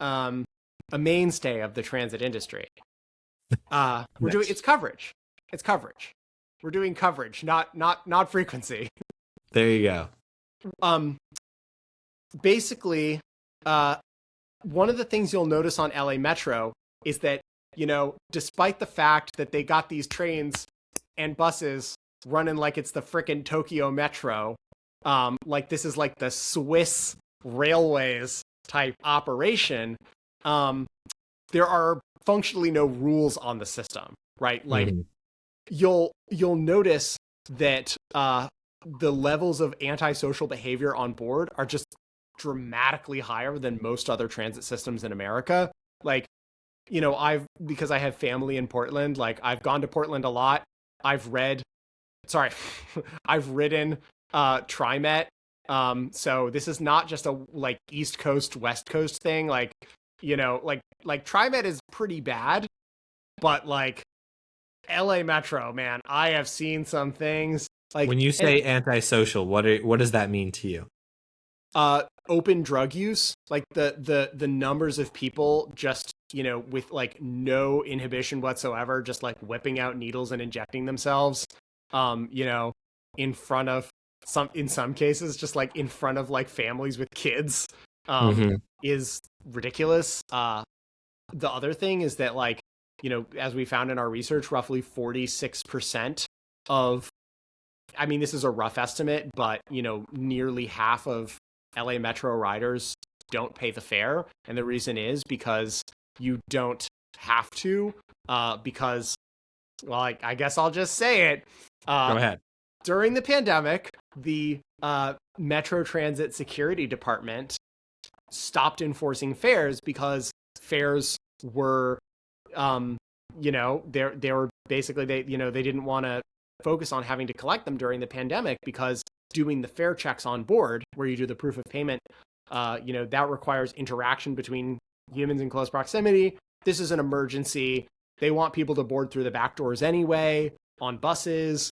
a mainstay of the transit industry, we're doing it's coverage. It's coverage. We're doing coverage, not frequency. There you go. Basically, one of the things you'll notice on LA Metro is that, despite the fact that they got these trains and buses running like it's the frickin' Tokyo Metro, like this is like the Swiss railways type operation, there are functionally no rules on the system, right? Like you'll notice that the levels of antisocial behavior on board are just dramatically higher than most other transit systems in America. Like, because I have family in Portland, like I've gone to Portland a lot. I've ridden TriMet. So this is not just a like East Coast, West Coast thing. Like, like TriMet is pretty bad, but like LA Metro, man, I have seen some things. Like, when you say antisocial, what does that mean to you? Open drug use, like the numbers of people just, with like no inhibition whatsoever, just like whipping out needles and injecting themselves, in front of in some cases, just like in front of like families with kids, is ridiculous. The other thing is that, like, as we found in our research, roughly 46% of, I mean, this is a rough estimate, but, nearly half of LA Metro riders don't pay the fare. And the reason is because you don't have to, because, well, I guess I'll just say it. Go ahead. During the pandemic, the Metro Transit Security Department stopped enforcing fares because fares were, they were basically, they didn't want to focus on having to collect them during the pandemic, because doing the fare checks on board, where you do the proof of payment, that requires interaction between humans in close proximity. This is an emergency. They want people to board through the back doors anyway, on buses,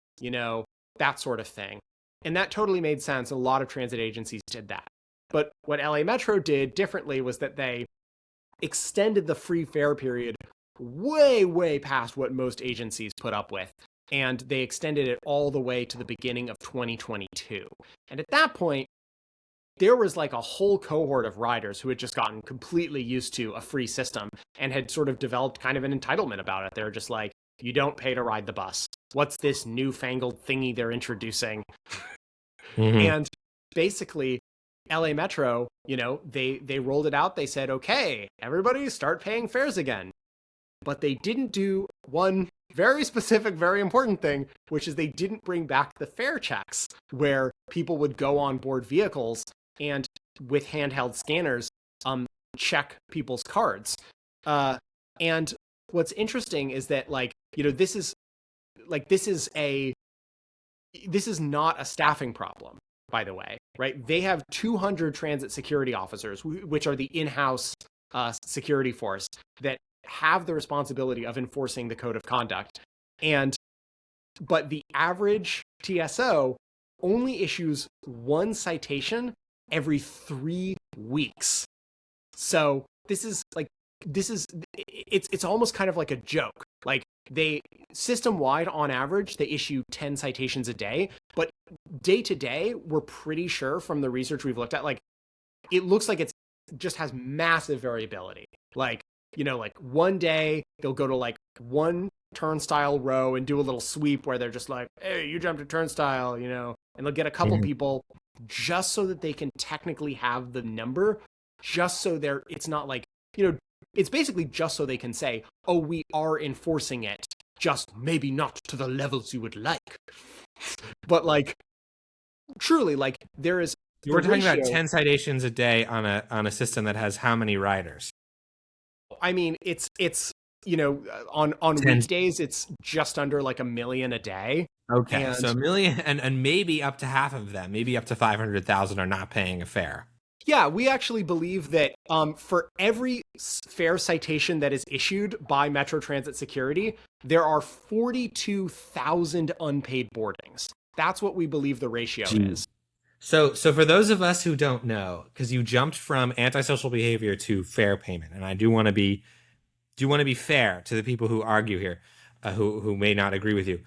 that sort of thing. And that totally made sense. A lot of transit agencies did that. But what LA Metro did differently was that they extended the free fare period way, way past what most agencies put up with. And they extended it all the way to the beginning of 2022. And at that point, there was like a whole cohort of riders who had just gotten completely used to a free system and had sort of developed kind of an entitlement about it. They're just like, you don't pay to ride the bus. What's this newfangled thingy they're introducing? And basically, LA Metro, they rolled it out. They said, okay, everybody start paying fares again. But they didn't do one very specific, very important thing, which is they didn't bring back the fare checks where people would go on board vehicles and with handheld scanners, check people's cards. And what's interesting is that this is not a staffing problem, by the way, right? They have 200 transit security officers, which are the in-house security force that have the responsibility of enforcing the code of conduct. But the average TSO only issues one citation every 3 weeks. So it's almost kind of like a joke. Like they system-wide on average, they issue 10 citations a day, but day to day, we're pretty sure from the research we've looked at, it looks like it's just has massive variability. Like one day they'll go to one turnstile row and do a little sweep where they're just like, hey, you jumped a turnstile, and they'll get a couple people just so that they can technically have the number, just so it's not it's basically just so they can say, oh, we are enforcing it, just maybe not to the levels you would like. But truly, there is. We're talking about 10 citations a day on a system that has how many riders? I mean, it's on weekdays, it's just under a million a day. Okay, so a million, and maybe up to half of them, maybe up to 500,000 are not paying a fare. Yeah, we actually believe that for every fare citation that is issued by Metro Transit Security, there are 42,000 unpaid boardings. That's what we believe the ratio is. So for those of us who don't know, because you jumped from antisocial behavior to fare payment, and I do want to be fair to the people who argue here, who may not agree with you.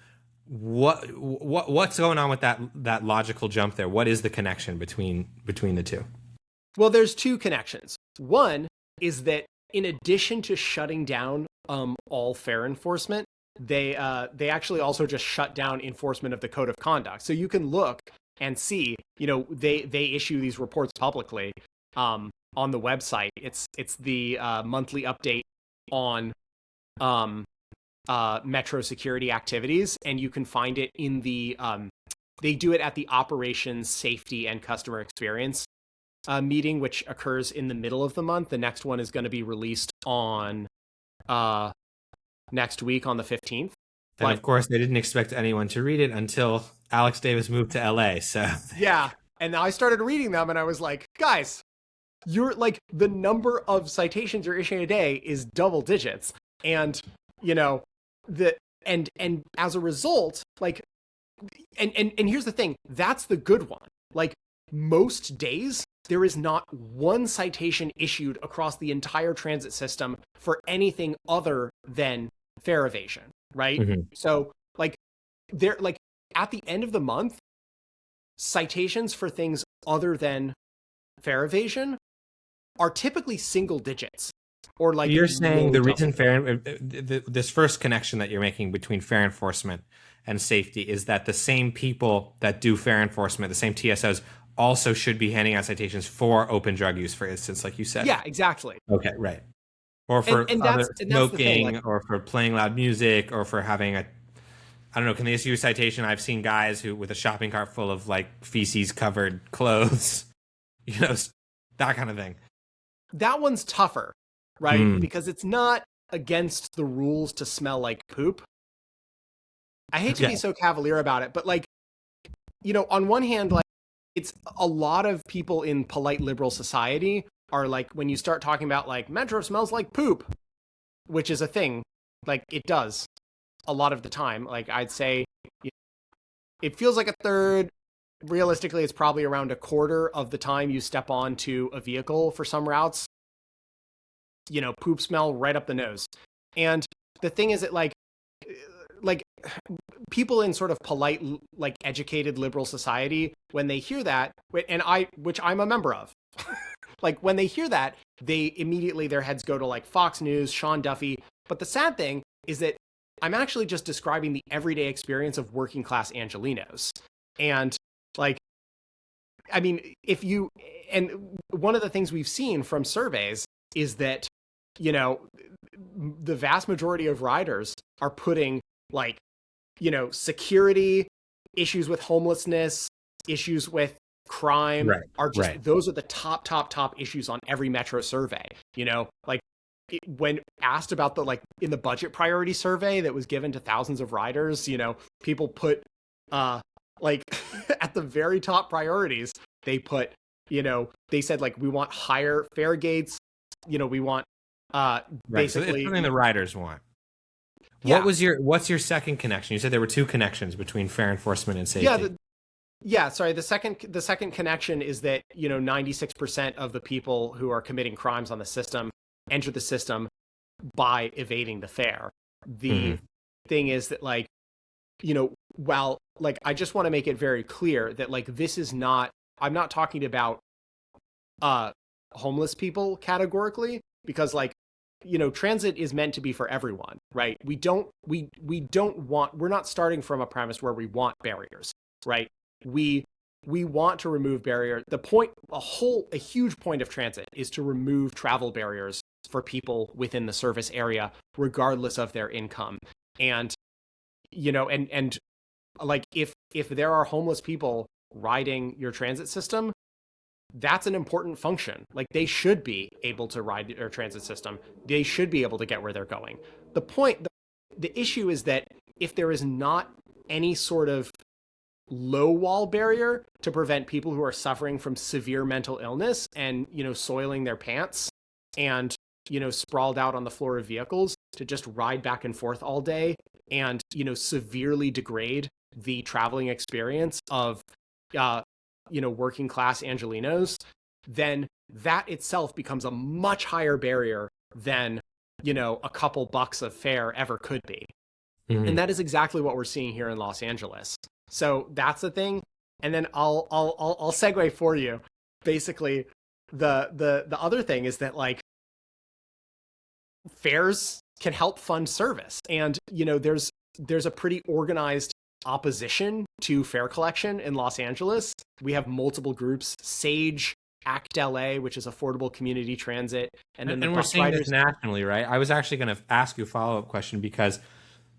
What's going on with that logical jump there? What is the connection between the two? Well, there's two connections. One is that in addition to shutting down all fare enforcement, they actually also just shut down enforcement of the code of conduct. So you can look and see, they issue these reports publicly on the website. It's the monthly update on Metro security activities, and you can find it in the they do it at the operations, safety, and customer experience meeting, which occurs in the middle of the month. The next one is going to be released on next week on the 15th. And of course, they didn't expect anyone to read it until Alex Davis moved to LA. So yeah, and I started reading them, and I was like, guys, you're the number of citations you're issuing a day is double digits, and and as a result, and here's the thing, that's the good one. Most days, there is not one citation issued across the entire transit system for anything other than fare evasion, right? Mm-hmm. So they're at the end of the month, citations for things other than fare evasion are typically single digits. Or you're saying the reason this first connection that you're making between fare enforcement and safety is that the same people that do fare enforcement, the same TSOs, also should be handing out citations for open drug use, for instance, like you said. Yeah, exactly. Okay, right. Or for smoking, or for playing loud music, or for having I don't know, can they issue a citation? I've seen guys who with a shopping cart full of feces covered clothes, that kind of thing. That one's tougher, right? Because it's not against the rules to smell like poop. I hate to be so cavalier about it, but on one hand, it's a lot of people in polite liberal society are when you start talking about Metro smells like poop, which is a thing, it does a lot of the time. I'd say it feels like a third. Realistically, it's probably around a quarter of the time you step onto a vehicle for some routes. Poop smell right up the nose. And the thing is that people in sort of polite, educated liberal society, when they hear that, which I'm a member of, when they hear that, they immediately, their heads go to Fox News, Sean Duffy. But the sad thing is that I'm actually just describing the everyday experience of working class Angelenos. And I mean, and one of the things we've seen from surveys is that, you know, the vast majority of riders are putting like, security, issues with homelessness, issues with crime Right. are just, Right. those are the top issues on every Metro survey. Like when asked about the, like in the budget priority survey that was given to thousands of riders, people put like at the very top priorities, they put, they said like, we want higher fare gates, we want Right. So it's basically, something the riders want. yeah. What's your second connection? You said there were two connections between fair enforcement and Yeah, safety. sorry. The second connection is that 96% of the people who are committing crimes on the system enter the system by evading the fare. The Hmm. thing is that, like, while, like, I just want to make it very clear that, like, this is not, I'm not talking about homeless people categorically, because, like, transit is meant to be for everyone, right? We're not starting from a premise where we want barriers, right? We want to remove barrier. A huge point of transit is to remove travel barriers for people within the service area, regardless of their income. And, and like, if there are homeless people riding your transit system, that's an important function. Like, they should be able to ride their transit system. They should be able to get where they're going. The issue is that if there is not any sort of low wall barrier to prevent people who are suffering from severe mental illness and, soiling their pants and, sprawled out on the floor of vehicles to just ride back and forth all day and, severely degrade the traveling experience of, working class Angelinos, then that itself becomes a much higher barrier than, a couple bucks of fare ever could be. Hmm. And that is exactly what we're seeing here in Los Angeles. So that's the thing. And then I'll segue for you. Basically, the other thing is that, like, fares can help fund service, and there's a pretty organized opposition to fare collection in Los Angeles. We have multiple groups: Sage, ACT LA, which is Affordable Community Transit, and then the And we're bus seeing this riders. nationally, right? I was actually going to ask you a follow-up question because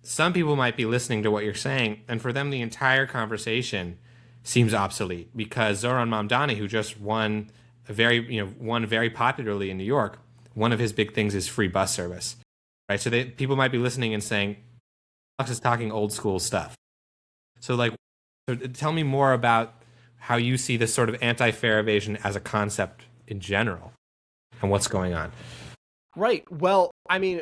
some people might be listening to what you're saying, and for them, the entire conversation seems obsolete because Zoran Mamdani, who just won very popularly in New York, one of his big things is free bus service, right? So people might be listening and saying, Alex is talking old school stuff. So, like, tell me more about how you see this sort of anti-fare evasion as a concept in general and what's going on. Right. Well, I mean,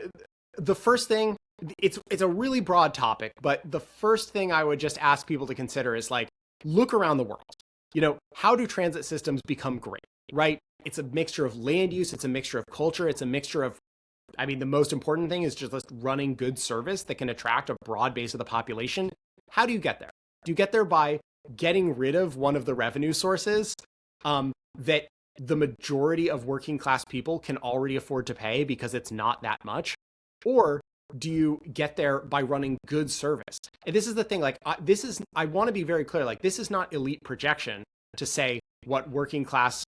the first thing, it's a really broad topic, but the first thing I would just ask people to consider is, like, look around the world. How do transit systems become great, right? It's a mixture of land use, it's a mixture of culture, it's a mixture of, I mean, the most important thing is just running good service that can attract a broad base of the population. How do you get there? Do you get there by getting rid of one of the revenue sources that the majority of working class people can already afford to pay because it's not that much? Or do you get there by running good service? And this is the thing, like, I want to be very clear, like, this is not elite projection to say what working class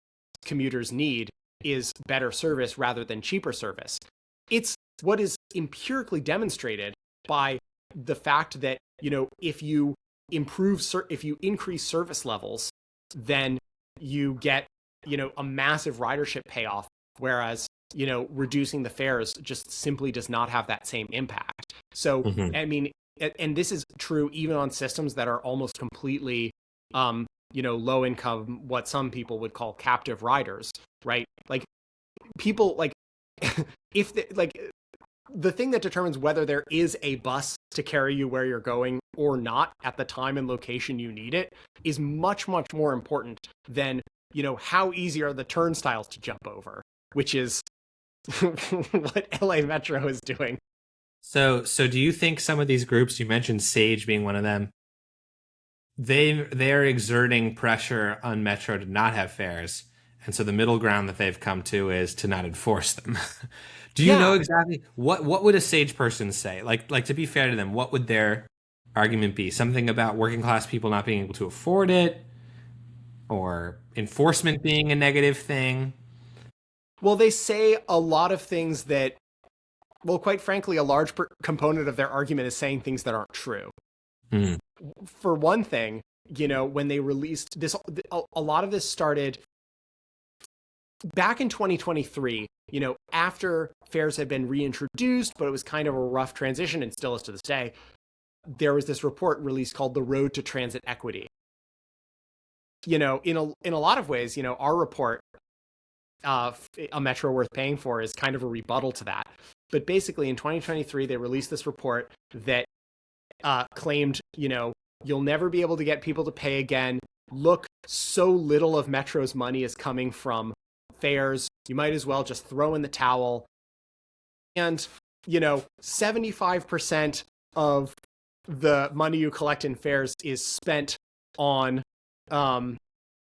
commuters need is better service rather than cheaper service. It's what is empirically demonstrated by the fact that, if you increase service levels, then you get, a massive ridership payoff, whereas, reducing the fares just simply does not have that same impact. So, Mm-hmm. I mean, and this is true even on systems that are almost completely, low income, what some people would call captive riders, right? Like, people, like, if the thing that determines whether there is a bus to carry you where you're going or not at the time and location you need it is much, much more important than, how easy are the turnstiles to jump over, which is what LA Metro is doing. So do you think some of these groups, you mentioned Sage being one of them, they're exerting pressure on Metro to not have fares, and so the middle ground that they've come to is to not enforce them. Do you know Yeah. exactly what would a Sage person say? Like to be fair to them, what would their argument be? Something about working class people not being able to afford it? or enforcement being a negative thing. Well, they say a lot of things that, well, quite frankly, a large component of their argument is saying things that aren't true. Mm. For one thing, when they released this, a lot of this started back in 2023, after fares had been reintroduced, but it was kind of a rough transition and still is to this day. There was this report released called The Road to Transit Equity. In a lot of ways, our report, A Metro Worth Paying For, is kind of a rebuttal to that. But basically, in 2023, they released this report that claimed, you'll never be able to get people to pay again. Look, so little of Metro's money is coming from fares. You might as well just throw in the towel. And, 75% of the money you collect in fares is spent on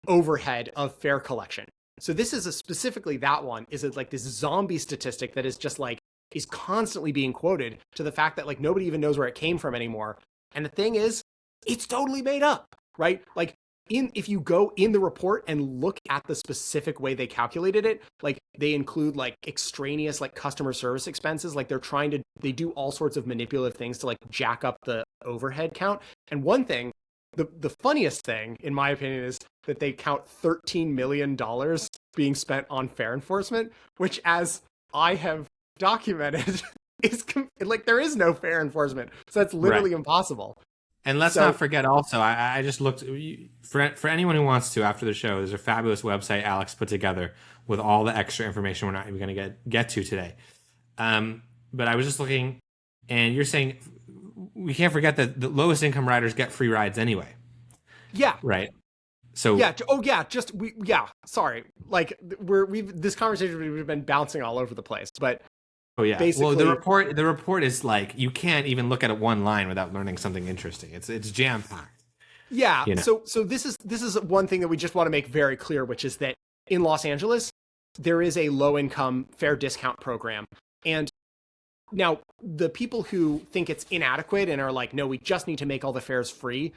overhead of fare collection. So this is specifically that one is like this zombie statistic that is just like, is constantly being quoted to the fact that like nobody even knows where it came from anymore. And the thing is, it's totally made up, right? Like if you go in the report and look at the specific way they calculated it, like they include like extraneous like customer service expenses, like they do all sorts of manipulative things to like jack up the overhead count. And one thing, the funniest thing in my opinion is that they count $13 million being spent on fare enforcement, which, as I have documented, is like there is no fare enforcement, so it's literally impossible. And let's not forget also, I just looked, for anyone who wants to, after the show, there's a fabulous website Alex put together with all the extra information we're not even going to get to today. But I was just looking, and you're saying we can't forget that the lowest income riders get free rides anyway. Yeah. Right. So yeah. Oh yeah. Sorry. Like this conversation we've been bouncing all over the place, but oh yeah. Basically, well, the report is like you can't even look at it one line without learning something interesting. It's jam packed. Yeah. So this is one thing that we just want to make very clear, which is that in Los Angeles there is a low income fare discount program, and now the people who think it's inadequate and are like, no, we just need to make all the fares free.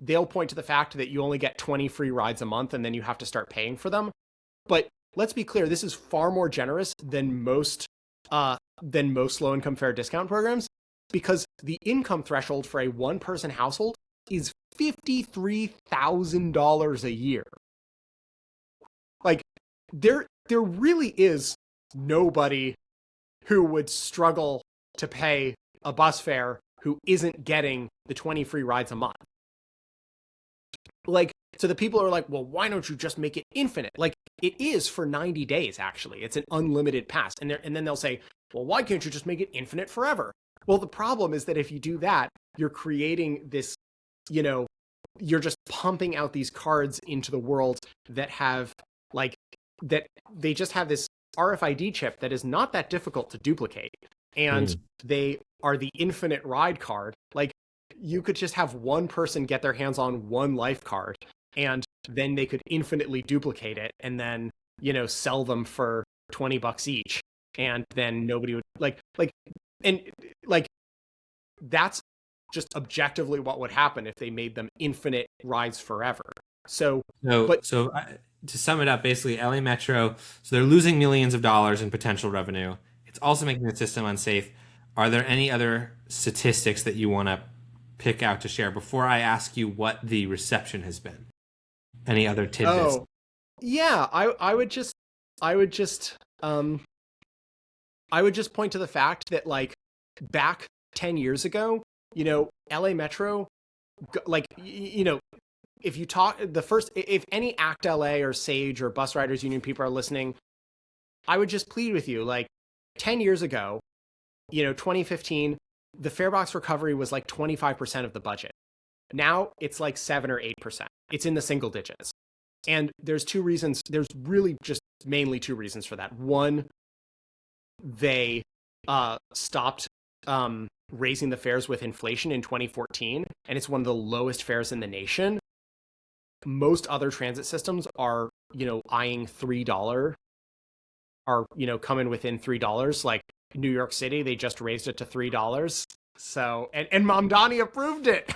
They'll point to the fact that you only get 20 free rides a month and then you have to start paying for them. But let's be clear, this is far more generous than most low-income fare discount programs, because the income threshold for a one-person household is $53,000 a year. Like, there really is nobody who would struggle to pay a bus fare who isn't getting the 20 free rides a month. Like, so the people are like, well, why don't you just make it infinite? Like, it is for 90 days, actually. It's an unlimited pass. And then they'll say, well, why can't you just make it infinite forever? Well, the problem is that if you do that, you're creating this, you're just pumping out these cards into the world that have, like, that they just have this RFID chip that is not that difficult to duplicate. And they are the infinite ride card. Like, you could just have one person get their hands on one life card, and then they could infinitely duplicate it and then, sell them for $20 each. And then nobody would that's just objectively what would happen if they made them infinite rides forever. To sum it up, basically LA Metro, so they're losing millions of dollars in potential revenue. It's also making the system unsafe. Are there any other statistics that you want to pick out to share before I ask you what the reception has been? Any other tidbits? Oh, yeah, I would just point to the fact that, like, back 10 years ago, LA Metro, like, if you talk if any ACT LA or SAGE or Bus Riders Union people are listening, I would just plead with you, like, 10 years ago, 2015, the fare box recovery was like 25% of the budget. Now it's like 7 or 8%. It's in the single digits. And there's two reasons. There's really just mainly two reasons for that. One, they stopped raising the fares with inflation in 2014, and it's one of the lowest fares in the nation. Most other transit systems are, eyeing $3, are, coming within $3. Like New York City, they just raised it to $3. So, and Mamdani approved it.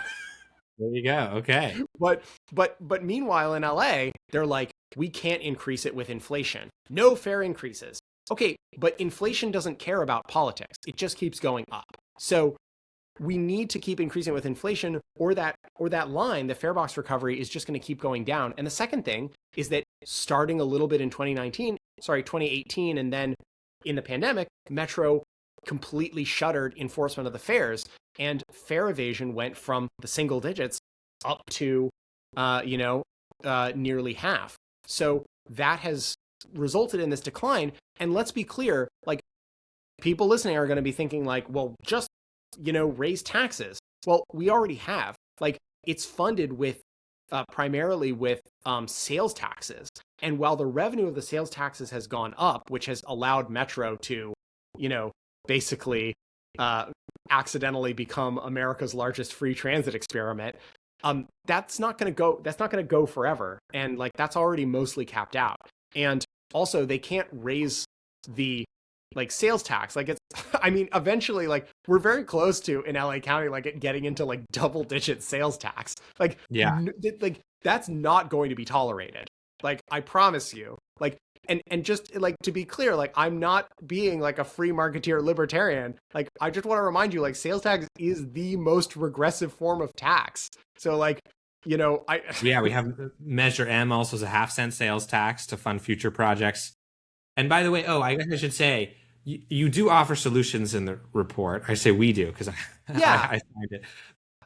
There you go. Okay. But meanwhile in LA, they're like, we can't increase it with inflation. No fare increases. Okay, but inflation doesn't care about politics. It just keeps going up. So we need to keep increasing with inflation, or that line, the fare box recovery, is just going to keep going down. And the second thing is that starting a little bit in 2018, and then in the pandemic, Metro completely shuttered enforcement of the fares, and fare evasion went from the single digits up to nearly half. So that has resulted in this decline. And let's be clear, like, people listening are going to be thinking like, well, just raise taxes. Well, we already have. Like, it's funded with primarily with sales taxes. And while the revenue of the sales taxes has gone up, which has allowed Metro to, basically accidentally become America's largest free transit experiment, that's not going to go. That's not going to go forever. And like, that's already mostly capped out. And also, they can't raise the sales tax. Like, it's, I mean, eventually, like, we're very close to in LA County, like, getting into like double digit sales tax. Like, Yeah. like, that's not going to be tolerated. Like, I promise you. Like, and just like, to be clear, like, I'm not being like a free marketeer libertarian. Like, I just want to remind you, like, sales tax is the most regressive form of tax. So like, Yeah, we have Measure M, also is a half-cent sales tax to fund future projects. And by the way, I guess I should say, you do offer solutions in the report. I say we do because Yeah. I signed it.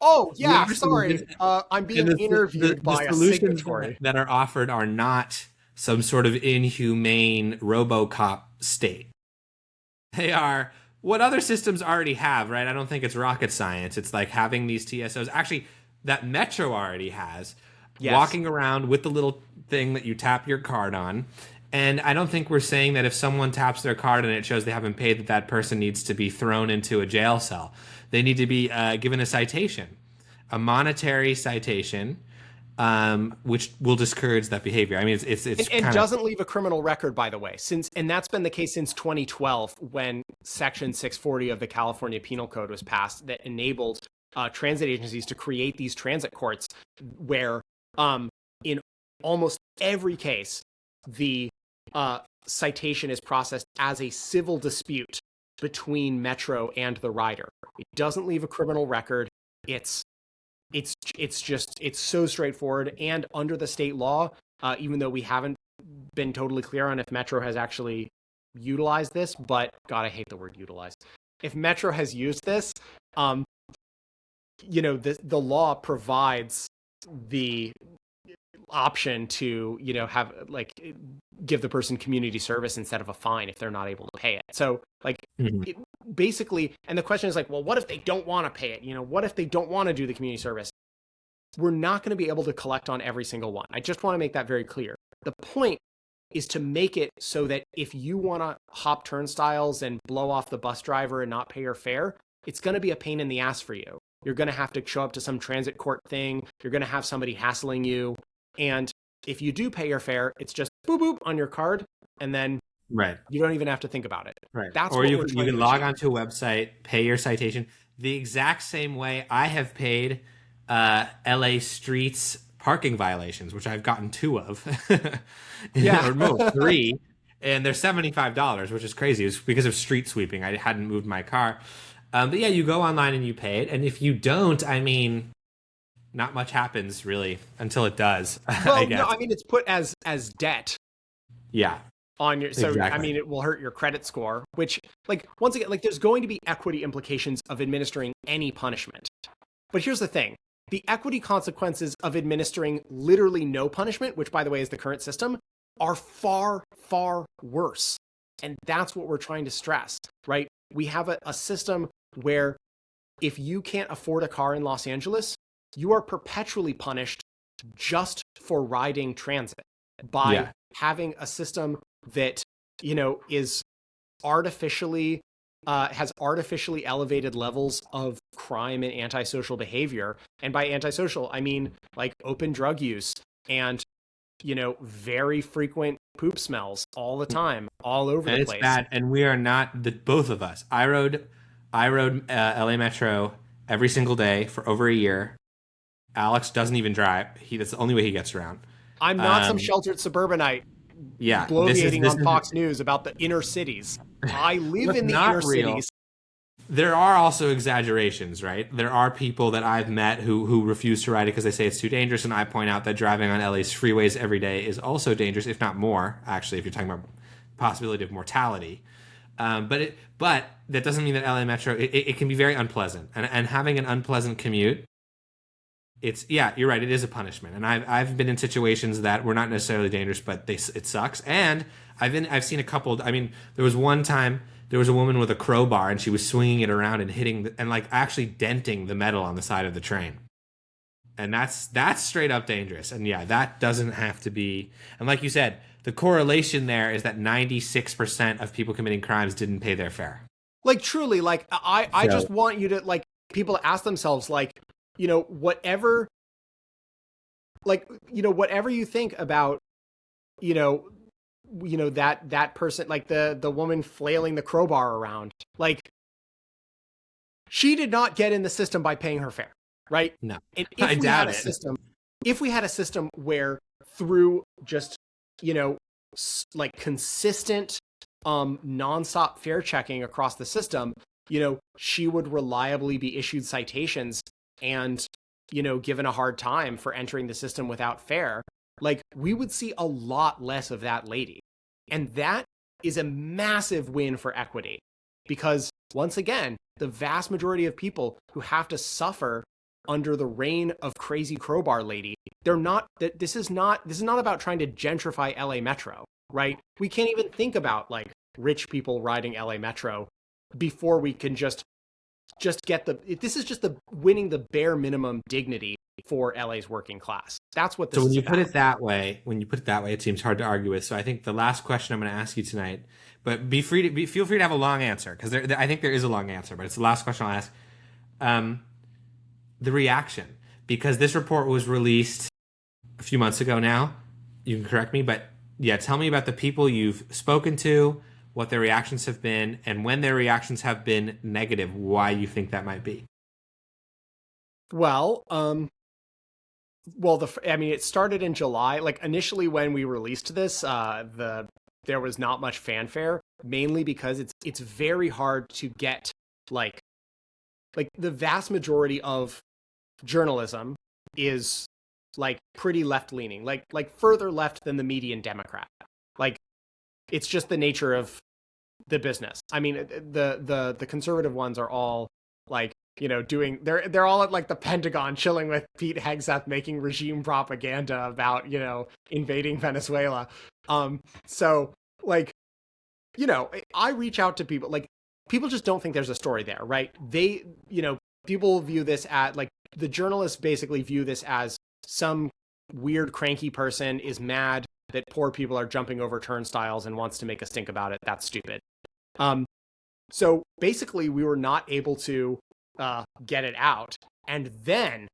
Oh You yeah, offer sorry. solutions, I'm being interviewed by a solutions signatory. that are offered are not some sort of inhumane RoboCop state. They are what other systems already have, right? I don't think it's rocket science. It's like having these TSOs. Actually, that Metro already has, Yes. walking around with the little thing that you tap your card on. And I don't think we're saying that if someone taps their card and it shows they haven't paid, that person needs to be thrown into a jail cell. They need to be given a citation, a monetary citation, which will discourage that behavior. I mean, it's and doesn't leave a criminal record, by the way. And that's been the case since 2012, when Section 640 of the California Penal Code was passed, that enabled transit agencies to create these transit courts, where in almost every case, the citation is processed as a civil dispute between Metro and the rider. It doesn't leave a criminal record. It's so straightforward. And under the state law, even though we haven't been totally clear on if Metro has actually utilized this, but God, I hate the word utilized. If Metro has used this, the law provides the option to have give the person community service instead of a fine if they're not able to pay it. So like, basically, and the question is like, well, what if they don't want to pay it? What if they don't want to do the community service? We're not going to be able to collect on every single one. I just want to make that very clear. The point is to make it so that if you want to hop turnstiles and blow off the bus driver and not pay your fare, it's going to be a pain in the ass for you. You're going to have to show up to some transit court thing. You're going to have somebody hassling you. And if you do pay your fare, it's just boop, boop on your card. And then you don't even have to think about it. Right. That's or what you can log onto a website, pay your citation the exact same way I have paid LA streets parking violations, which I've gotten 2 of. Yeah. Or no, 3. And they're $75, which is crazy. It's because of street sweeping. I hadn't moved my car. But yeah, you go online and you pay it. And if you don't, I mean, not much happens really until it does. Well, I guess. No, I mean, it's put as debt. Yeah. On your, so exactly. I mean, it will hurt your credit score, which, like, once again, like, there's going to be equity implications of administering any punishment. But here's the thing. The equity consequences of administering literally no punishment, which by the way is the current system, are far, far worse. And that's what we're trying to stress, right? We have a system where if you can't afford a car in Los Angeles, you are perpetually punished just for riding transit by having a system that, is artificially has artificially elevated levels of crime and antisocial behavior. And by antisocial, I mean like open drug use and, very frequent poop smells all the time, all over the place. It's bad. And we are not, both of us. I rode LA Metro every single day for over a year. Alex doesn't even drive. That's the only way he gets around. I'm not some Um, sheltered suburbanite yeah, bloviating this on is Fox News about the inner cities. I live what's in the inner not real. cities. There are also exaggerations, right? There are people that I've met who refuse to ride it because they say it's too dangerous, and I point out that driving on LA's freeways every day is also dangerous, if not more, actually, if you're talking about possibility of mortality. But that doesn't mean that LA Metro it can be very unpleasant, and having an unpleasant commute, it's yeah, you're right, it is a punishment, and I've been in situations that were not necessarily dangerous, but it sucks, and I've seen a couple. I mean, there was one time there was a woman with a crowbar and she was swinging it around and hitting and like actually denting the metal on the side of the train, and that's straight up dangerous, and yeah, that doesn't have to be. And like you said, the correlation there is that 96% of people committing crimes didn't pay their fare. Like truly, like I So just want you to like people to ask themselves like, whatever whatever you think about, you know, that person, like the woman flailing the crowbar around, like she did not get in the system by paying her fare, right? no, And I if we had doubt a it. system, if we had a system where through just, you know, like consistent, nonstop fare checking across the system, she would reliably be issued citations and, given a hard time for entering the system without fare, like we would see a lot less of that lady. And that is a massive win for equity because once again, the vast majority of people who have to suffer under the reign of crazy crowbar lady, they're not this is not about trying to gentrify LA Metro, right? We can't even think about like rich people riding LA Metro before we can just get this is just the winning the bare minimum dignity for LA's working class. That's what this So is about. when you put it that way, it seems hard to argue with. So I think the last question I'm going to ask you tonight, but feel free to have a long answer because I think there is a long answer, but it's the last question I'll ask. Um, the reaction, because this report was released a few months ago now. You can correct me, but yeah, tell me about the people you've spoken to, what their reactions have been, and when their reactions have been negative, why you think that might be. Well, it started in July. Like initially when we released this, there was not much fanfare, mainly because it's very hard to get like the vast majority of journalism is like pretty left leaning, like further left than the median Democrat. Like it's just the nature of the business. I mean, the conservative ones are all like, doing they're all at like the Pentagon chilling with Pete Hegseth making regime propaganda about, invading Venezuela. So like, I reach out to people, like people just don't think there's a story there, right? They, people view this at like the journalists basically view this as some weird cranky person is mad that poor people are jumping over turnstiles and wants to make a stink about it. That's stupid. So basically we were not able to get it out. And then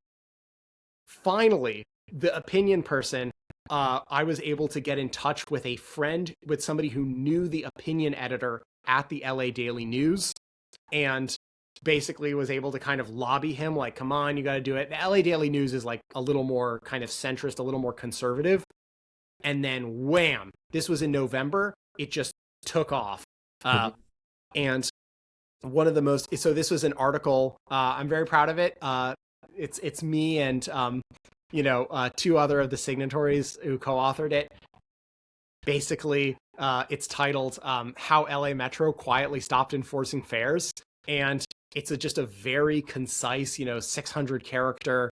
finally, the opinion person, I was able to get in touch with a friend, with somebody who knew the opinion editor at the LA Daily News, and basically was able to kind of lobby him, like, come on, you got to do it. The LA Daily News is like a little more kind of centrist, a little more conservative. And then wham, this was in November. It just took off. And one of the most, so this was an article, I'm very proud of it. It's me and, two other of the signatories who co-authored it. Basically, it's titled, How LA Metro Quietly Stopped Enforcing Fares. And it's just a very concise, 600 character,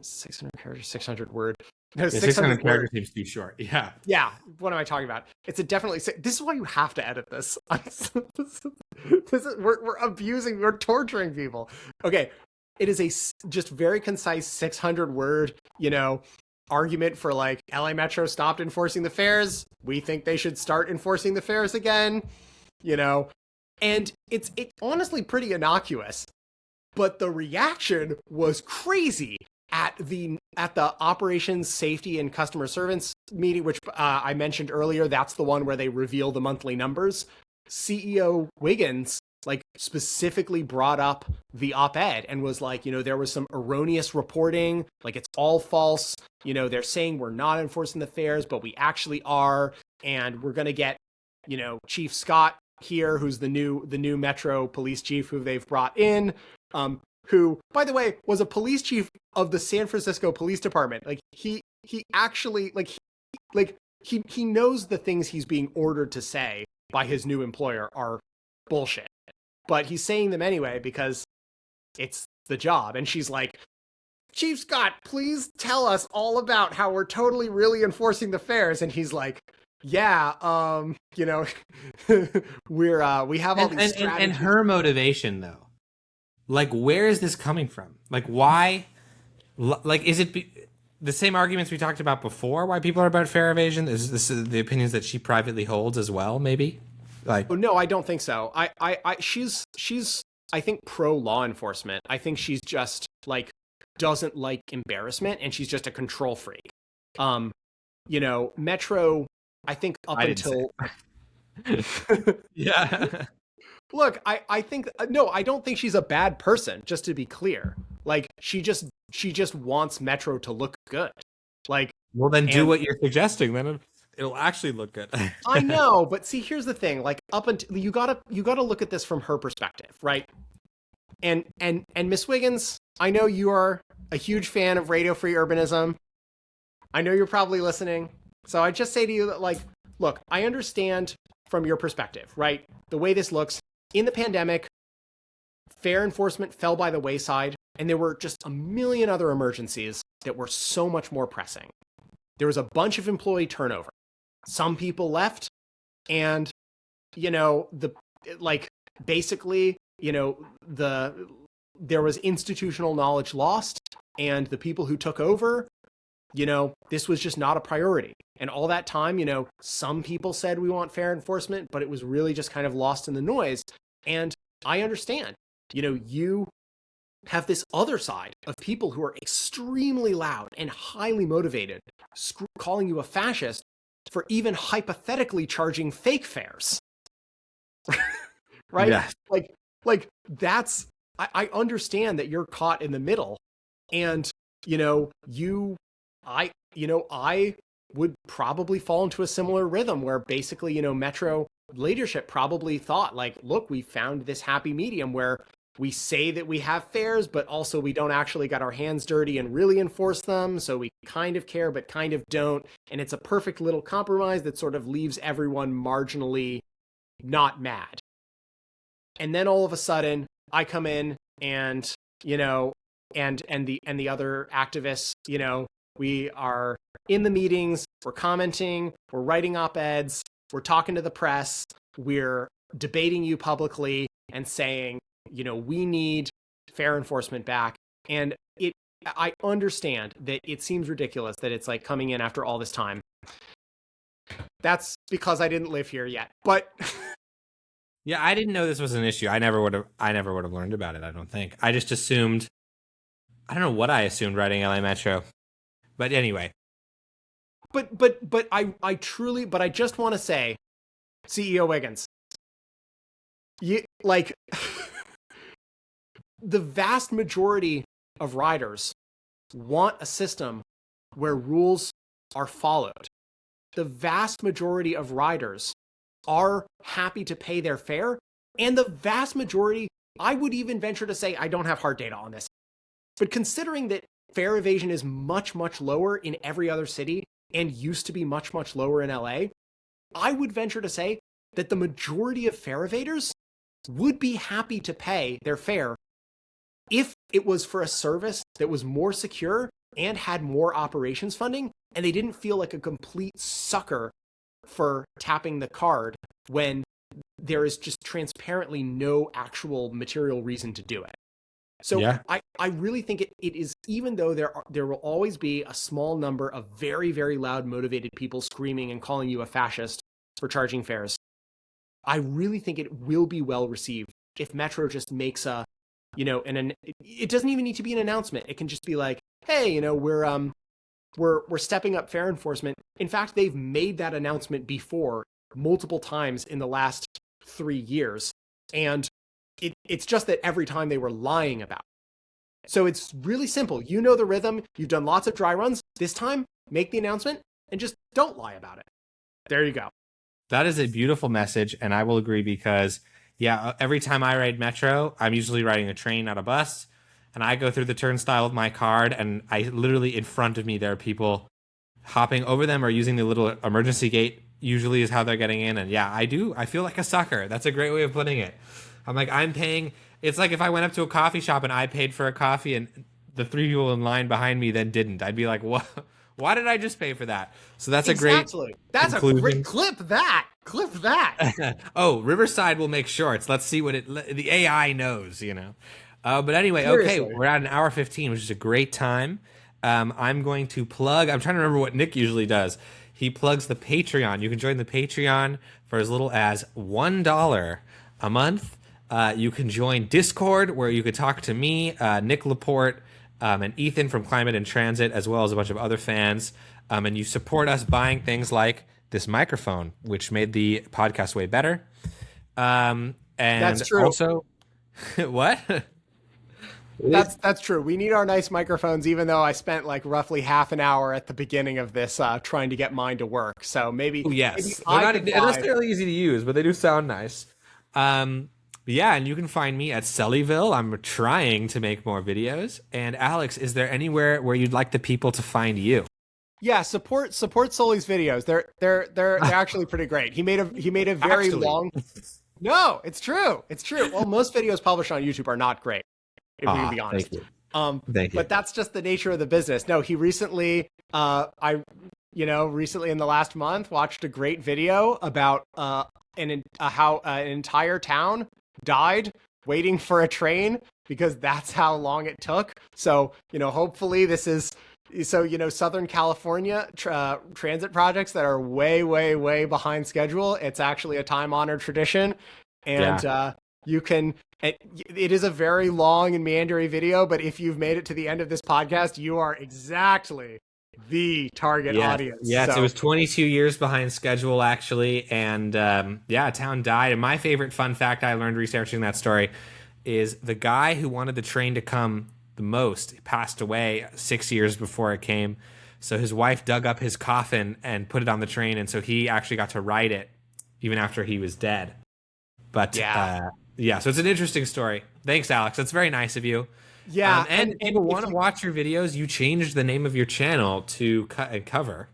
600 word. No, Yeah, 600 characters seems too short. Yeah. Yeah, what am I talking about? It's a definitely. This is why you have to edit this. We're abusing, we're torturing people. Okay, it is a just very concise 600 word, argument for like LA Metro stopped enforcing the fares. We think they should start enforcing the fares again. And it's honestly pretty innocuous, but the reaction was crazy. At the operations safety and customer service meeting, which I mentioned earlier, that's the one where they reveal the monthly numbers. CEO Wiggins like specifically brought up the op-ed and was like, there was some erroneous reporting, like it's all false. They're saying we're not enforcing the fares, but we actually are. And we're going to get, Chief Scott here, who's the new Metro police chief who they've brought in, who, by the way, was a police chief of the San Francisco Police Department. Like he actually he knows the things he's being ordered to say by his new employer are bullshit, but he's saying them anyway because it's the job. And she's like, Chief Scott, please tell us all about how we're totally really enforcing the fares. And he's like, yeah, we have all these strategies. And her motivation, though, like, where is this coming from? Like, why? Like, is it the same arguments we talked about before? Why people are about fare evasion? Is this the opinions that she privately holds as well? Maybe. Like, no, I don't think so. She's I think pro law enforcement. I think she's just like doesn't like embarrassment, and she's just a control freak. Metro. I think up until yeah. Look, I think no, I don't think she's a bad person. Just to be clear, like she just wants Metro to look good. Like, well, then do what you're suggesting. Then it'll actually look good. I know, but see, here's the thing. Like, up until you gotta look at this from her perspective, right? And Miss Wiggins, I know you are a huge fan of Radio Free Urbanism. I know you're probably listening. So I just say to you that, like, look, I understand from your perspective, right? The way this looks in the pandemic, fare enforcement fell by the wayside, and there were just a million other emergencies that were so much more pressing. There was a bunch of employee turnover. Some people left, and basically, there was institutional knowledge lost, and the people who took over, this was just not a priority. And all that time, some people said we want fare enforcement, but it was really just kind of lost in the noise. And I understand, you have this other side of people who are extremely loud and highly motivated, calling you a fascist for even hypothetically charging fake fares. Right? Yeah. Like that's, I understand that you're caught in the middle, and, I would probably fall into a similar rhythm where basically, Metro leadership probably thought, like, look, we found this happy medium where we say that we have fares, but also we don't actually get our hands dirty and really enforce them. So we kind of care, but kind of don't. And it's a perfect little compromise that sort of leaves everyone marginally not mad. And then all of a sudden I come in and, and the other activists, we are in the meetings, we're commenting, we're writing op-eds, we're talking to the press, we're debating you publicly and saying, we need fare enforcement back. And I understand that it seems ridiculous that it's like coming in after all this time. That's because I didn't live here yet. But yeah, I didn't know this was an issue. I never would have learned about it, I don't think. I just assumed, I don't know what I assumed writing LA Metro. But anyway. But I just want to say, CEO Wiggins, the vast majority of riders want a system where rules are followed. The vast majority of riders are happy to pay their fare, and the vast majority, I would even venture to say, I don't have hard data on this, but considering that fare evasion is much, much lower in every other city and used to be much, much lower in LA, I would venture to say that the majority of fare evaders would be happy to pay their fare if it was for a service that was more secure and had more operations funding, and they didn't feel like a complete sucker for tapping the card when there is just transparently no actual material reason to do it. So yeah. I really think it is, even though there will always be a small number of very, very loud, motivated people screaming and calling you a fascist for charging fares, I really think it will be well received if Metro just makes a, it doesn't even need to be an announcement. It can just be like, hey, we're stepping up fare enforcement. In fact, they've made that announcement before multiple times in the last 3 years. And It's just that every time they were lying about it. So it's really simple. You know the rhythm. You've done lots of dry runs. This time, make the announcement and just don't lie about it. There you go. That is a beautiful message, and I will agree because, yeah, every time I ride Metro, I'm usually riding a train, not a bus, and I go through the turnstile with my card, and I literally, in front of me, there are people hopping over them or using the little emergency gate, usually is how they're getting in, and yeah, I feel like a sucker. That's a great way of putting it. I'm like, I'm paying, it's like if I went up to a coffee shop and I paid for a coffee and the 3 people in line behind me then didn't. I'd be like, what? Why did I just pay for that? So that's exactly. That's conclusion. A great clip. Clip that. Oh, Riverside will make shorts. Let's see what the AI knows. But anyway, seriously. Okay, we're at an hour 15, which is a great time. I'm going to plug. I'm trying to remember what Nick usually does. He plugs the Patreon. You can join the Patreon for as little as $1 a month. You can join Discord, where you could talk to me, Nick Laporte, and Ethan from Climate and Transit, as well as a bunch of other fans. And you support us buying things like this microphone, which made the podcast way better. And that's true. Also, what? That's true. We need our nice microphones, even though I spent like roughly half an hour at the beginning of this trying to get mine to work. So maybe, yes, they're not necessarily easy to use, but they do sound nice. Yeah, and you can find me at Sullyville. I'm trying to make more videos. And Alex, is there anywhere where you'd like the people to find you? Yeah, support Sully's videos. They're actually pretty great. He made a very long. No, it's true. It's true. Well, most videos published on YouTube are not great, if we can be honest. Thank you. But that's just the nature of the business. No, he recently, recently in the last month, watched a great video about how an entire town died waiting for a train because that's how long it took. So, hopefully this is, Southern California transit projects that are way, way, way behind schedule. It's actually a time-honored tradition. And you can, it is a very long and meandering video, but if you've made it to the end of this podcast, you are exactly the target audience. Yes, so. It was 22 years behind schedule, actually. And a town died. And my favorite fun fact I learned researching that story is the guy who wanted the train to come the most passed away 6 years before it came. So his wife dug up his coffin and put it on the train. And so he actually got to ride it even after he was dead. But so it's an interesting story. Thanks, Alex. That's very nice of you. Yeah, and if people want to watch your videos, you changed the name of your channel to Cut and Cover.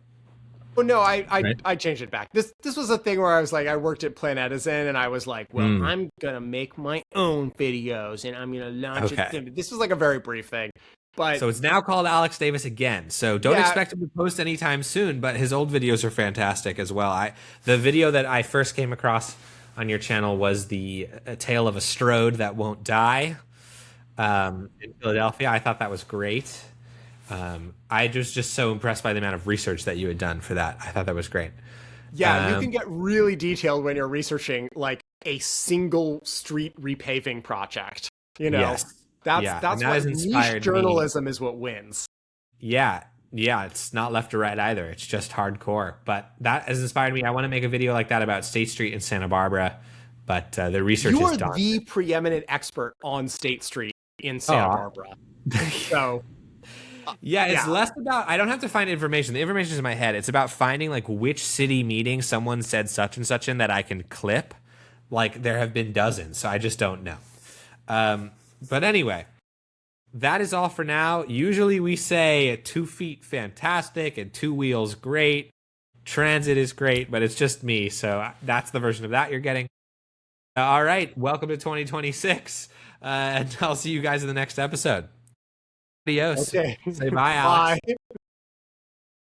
Oh no, I changed it back. This was a thing where I was like, I worked at Planetizen, and I was like, well, I'm gonna make my own videos, and I'm gonna launch it. This was like a very brief thing, but so it's now called Alex Davis again. So don't expect him to post anytime soon, but his old videos are fantastic as well. The video that I first came across on your channel was the tale of a Strode that won't die. In Philadelphia. I thought that was great. I was just so impressed by the amount of research that you had done for that. I thought that was great. Yeah, you can get really detailed when you're researching like a single street repaving project. That's what niche journalism is what wins. Yeah, it's not left or right either. It's just hardcore. But that has inspired me. I want to make a video like that about State Street in Santa Barbara. But the research is done. You are the preeminent expert on State Street in Santa Barbara. So it's less about, I don't have to find information. The information is in my head. It's about finding like which city meeting someone said such and such in that I can clip. Like there have been dozens, so I just don't know. But anyway, that is all for now. Usually we say 2 feet fantastic and 2 wheels great. Transit is great, but it's just me. So that's the version of that you're getting. All right. Welcome to 2026. And I'll see you guys in the next episode. Adios. Okay. Say bye, Alex. Bye.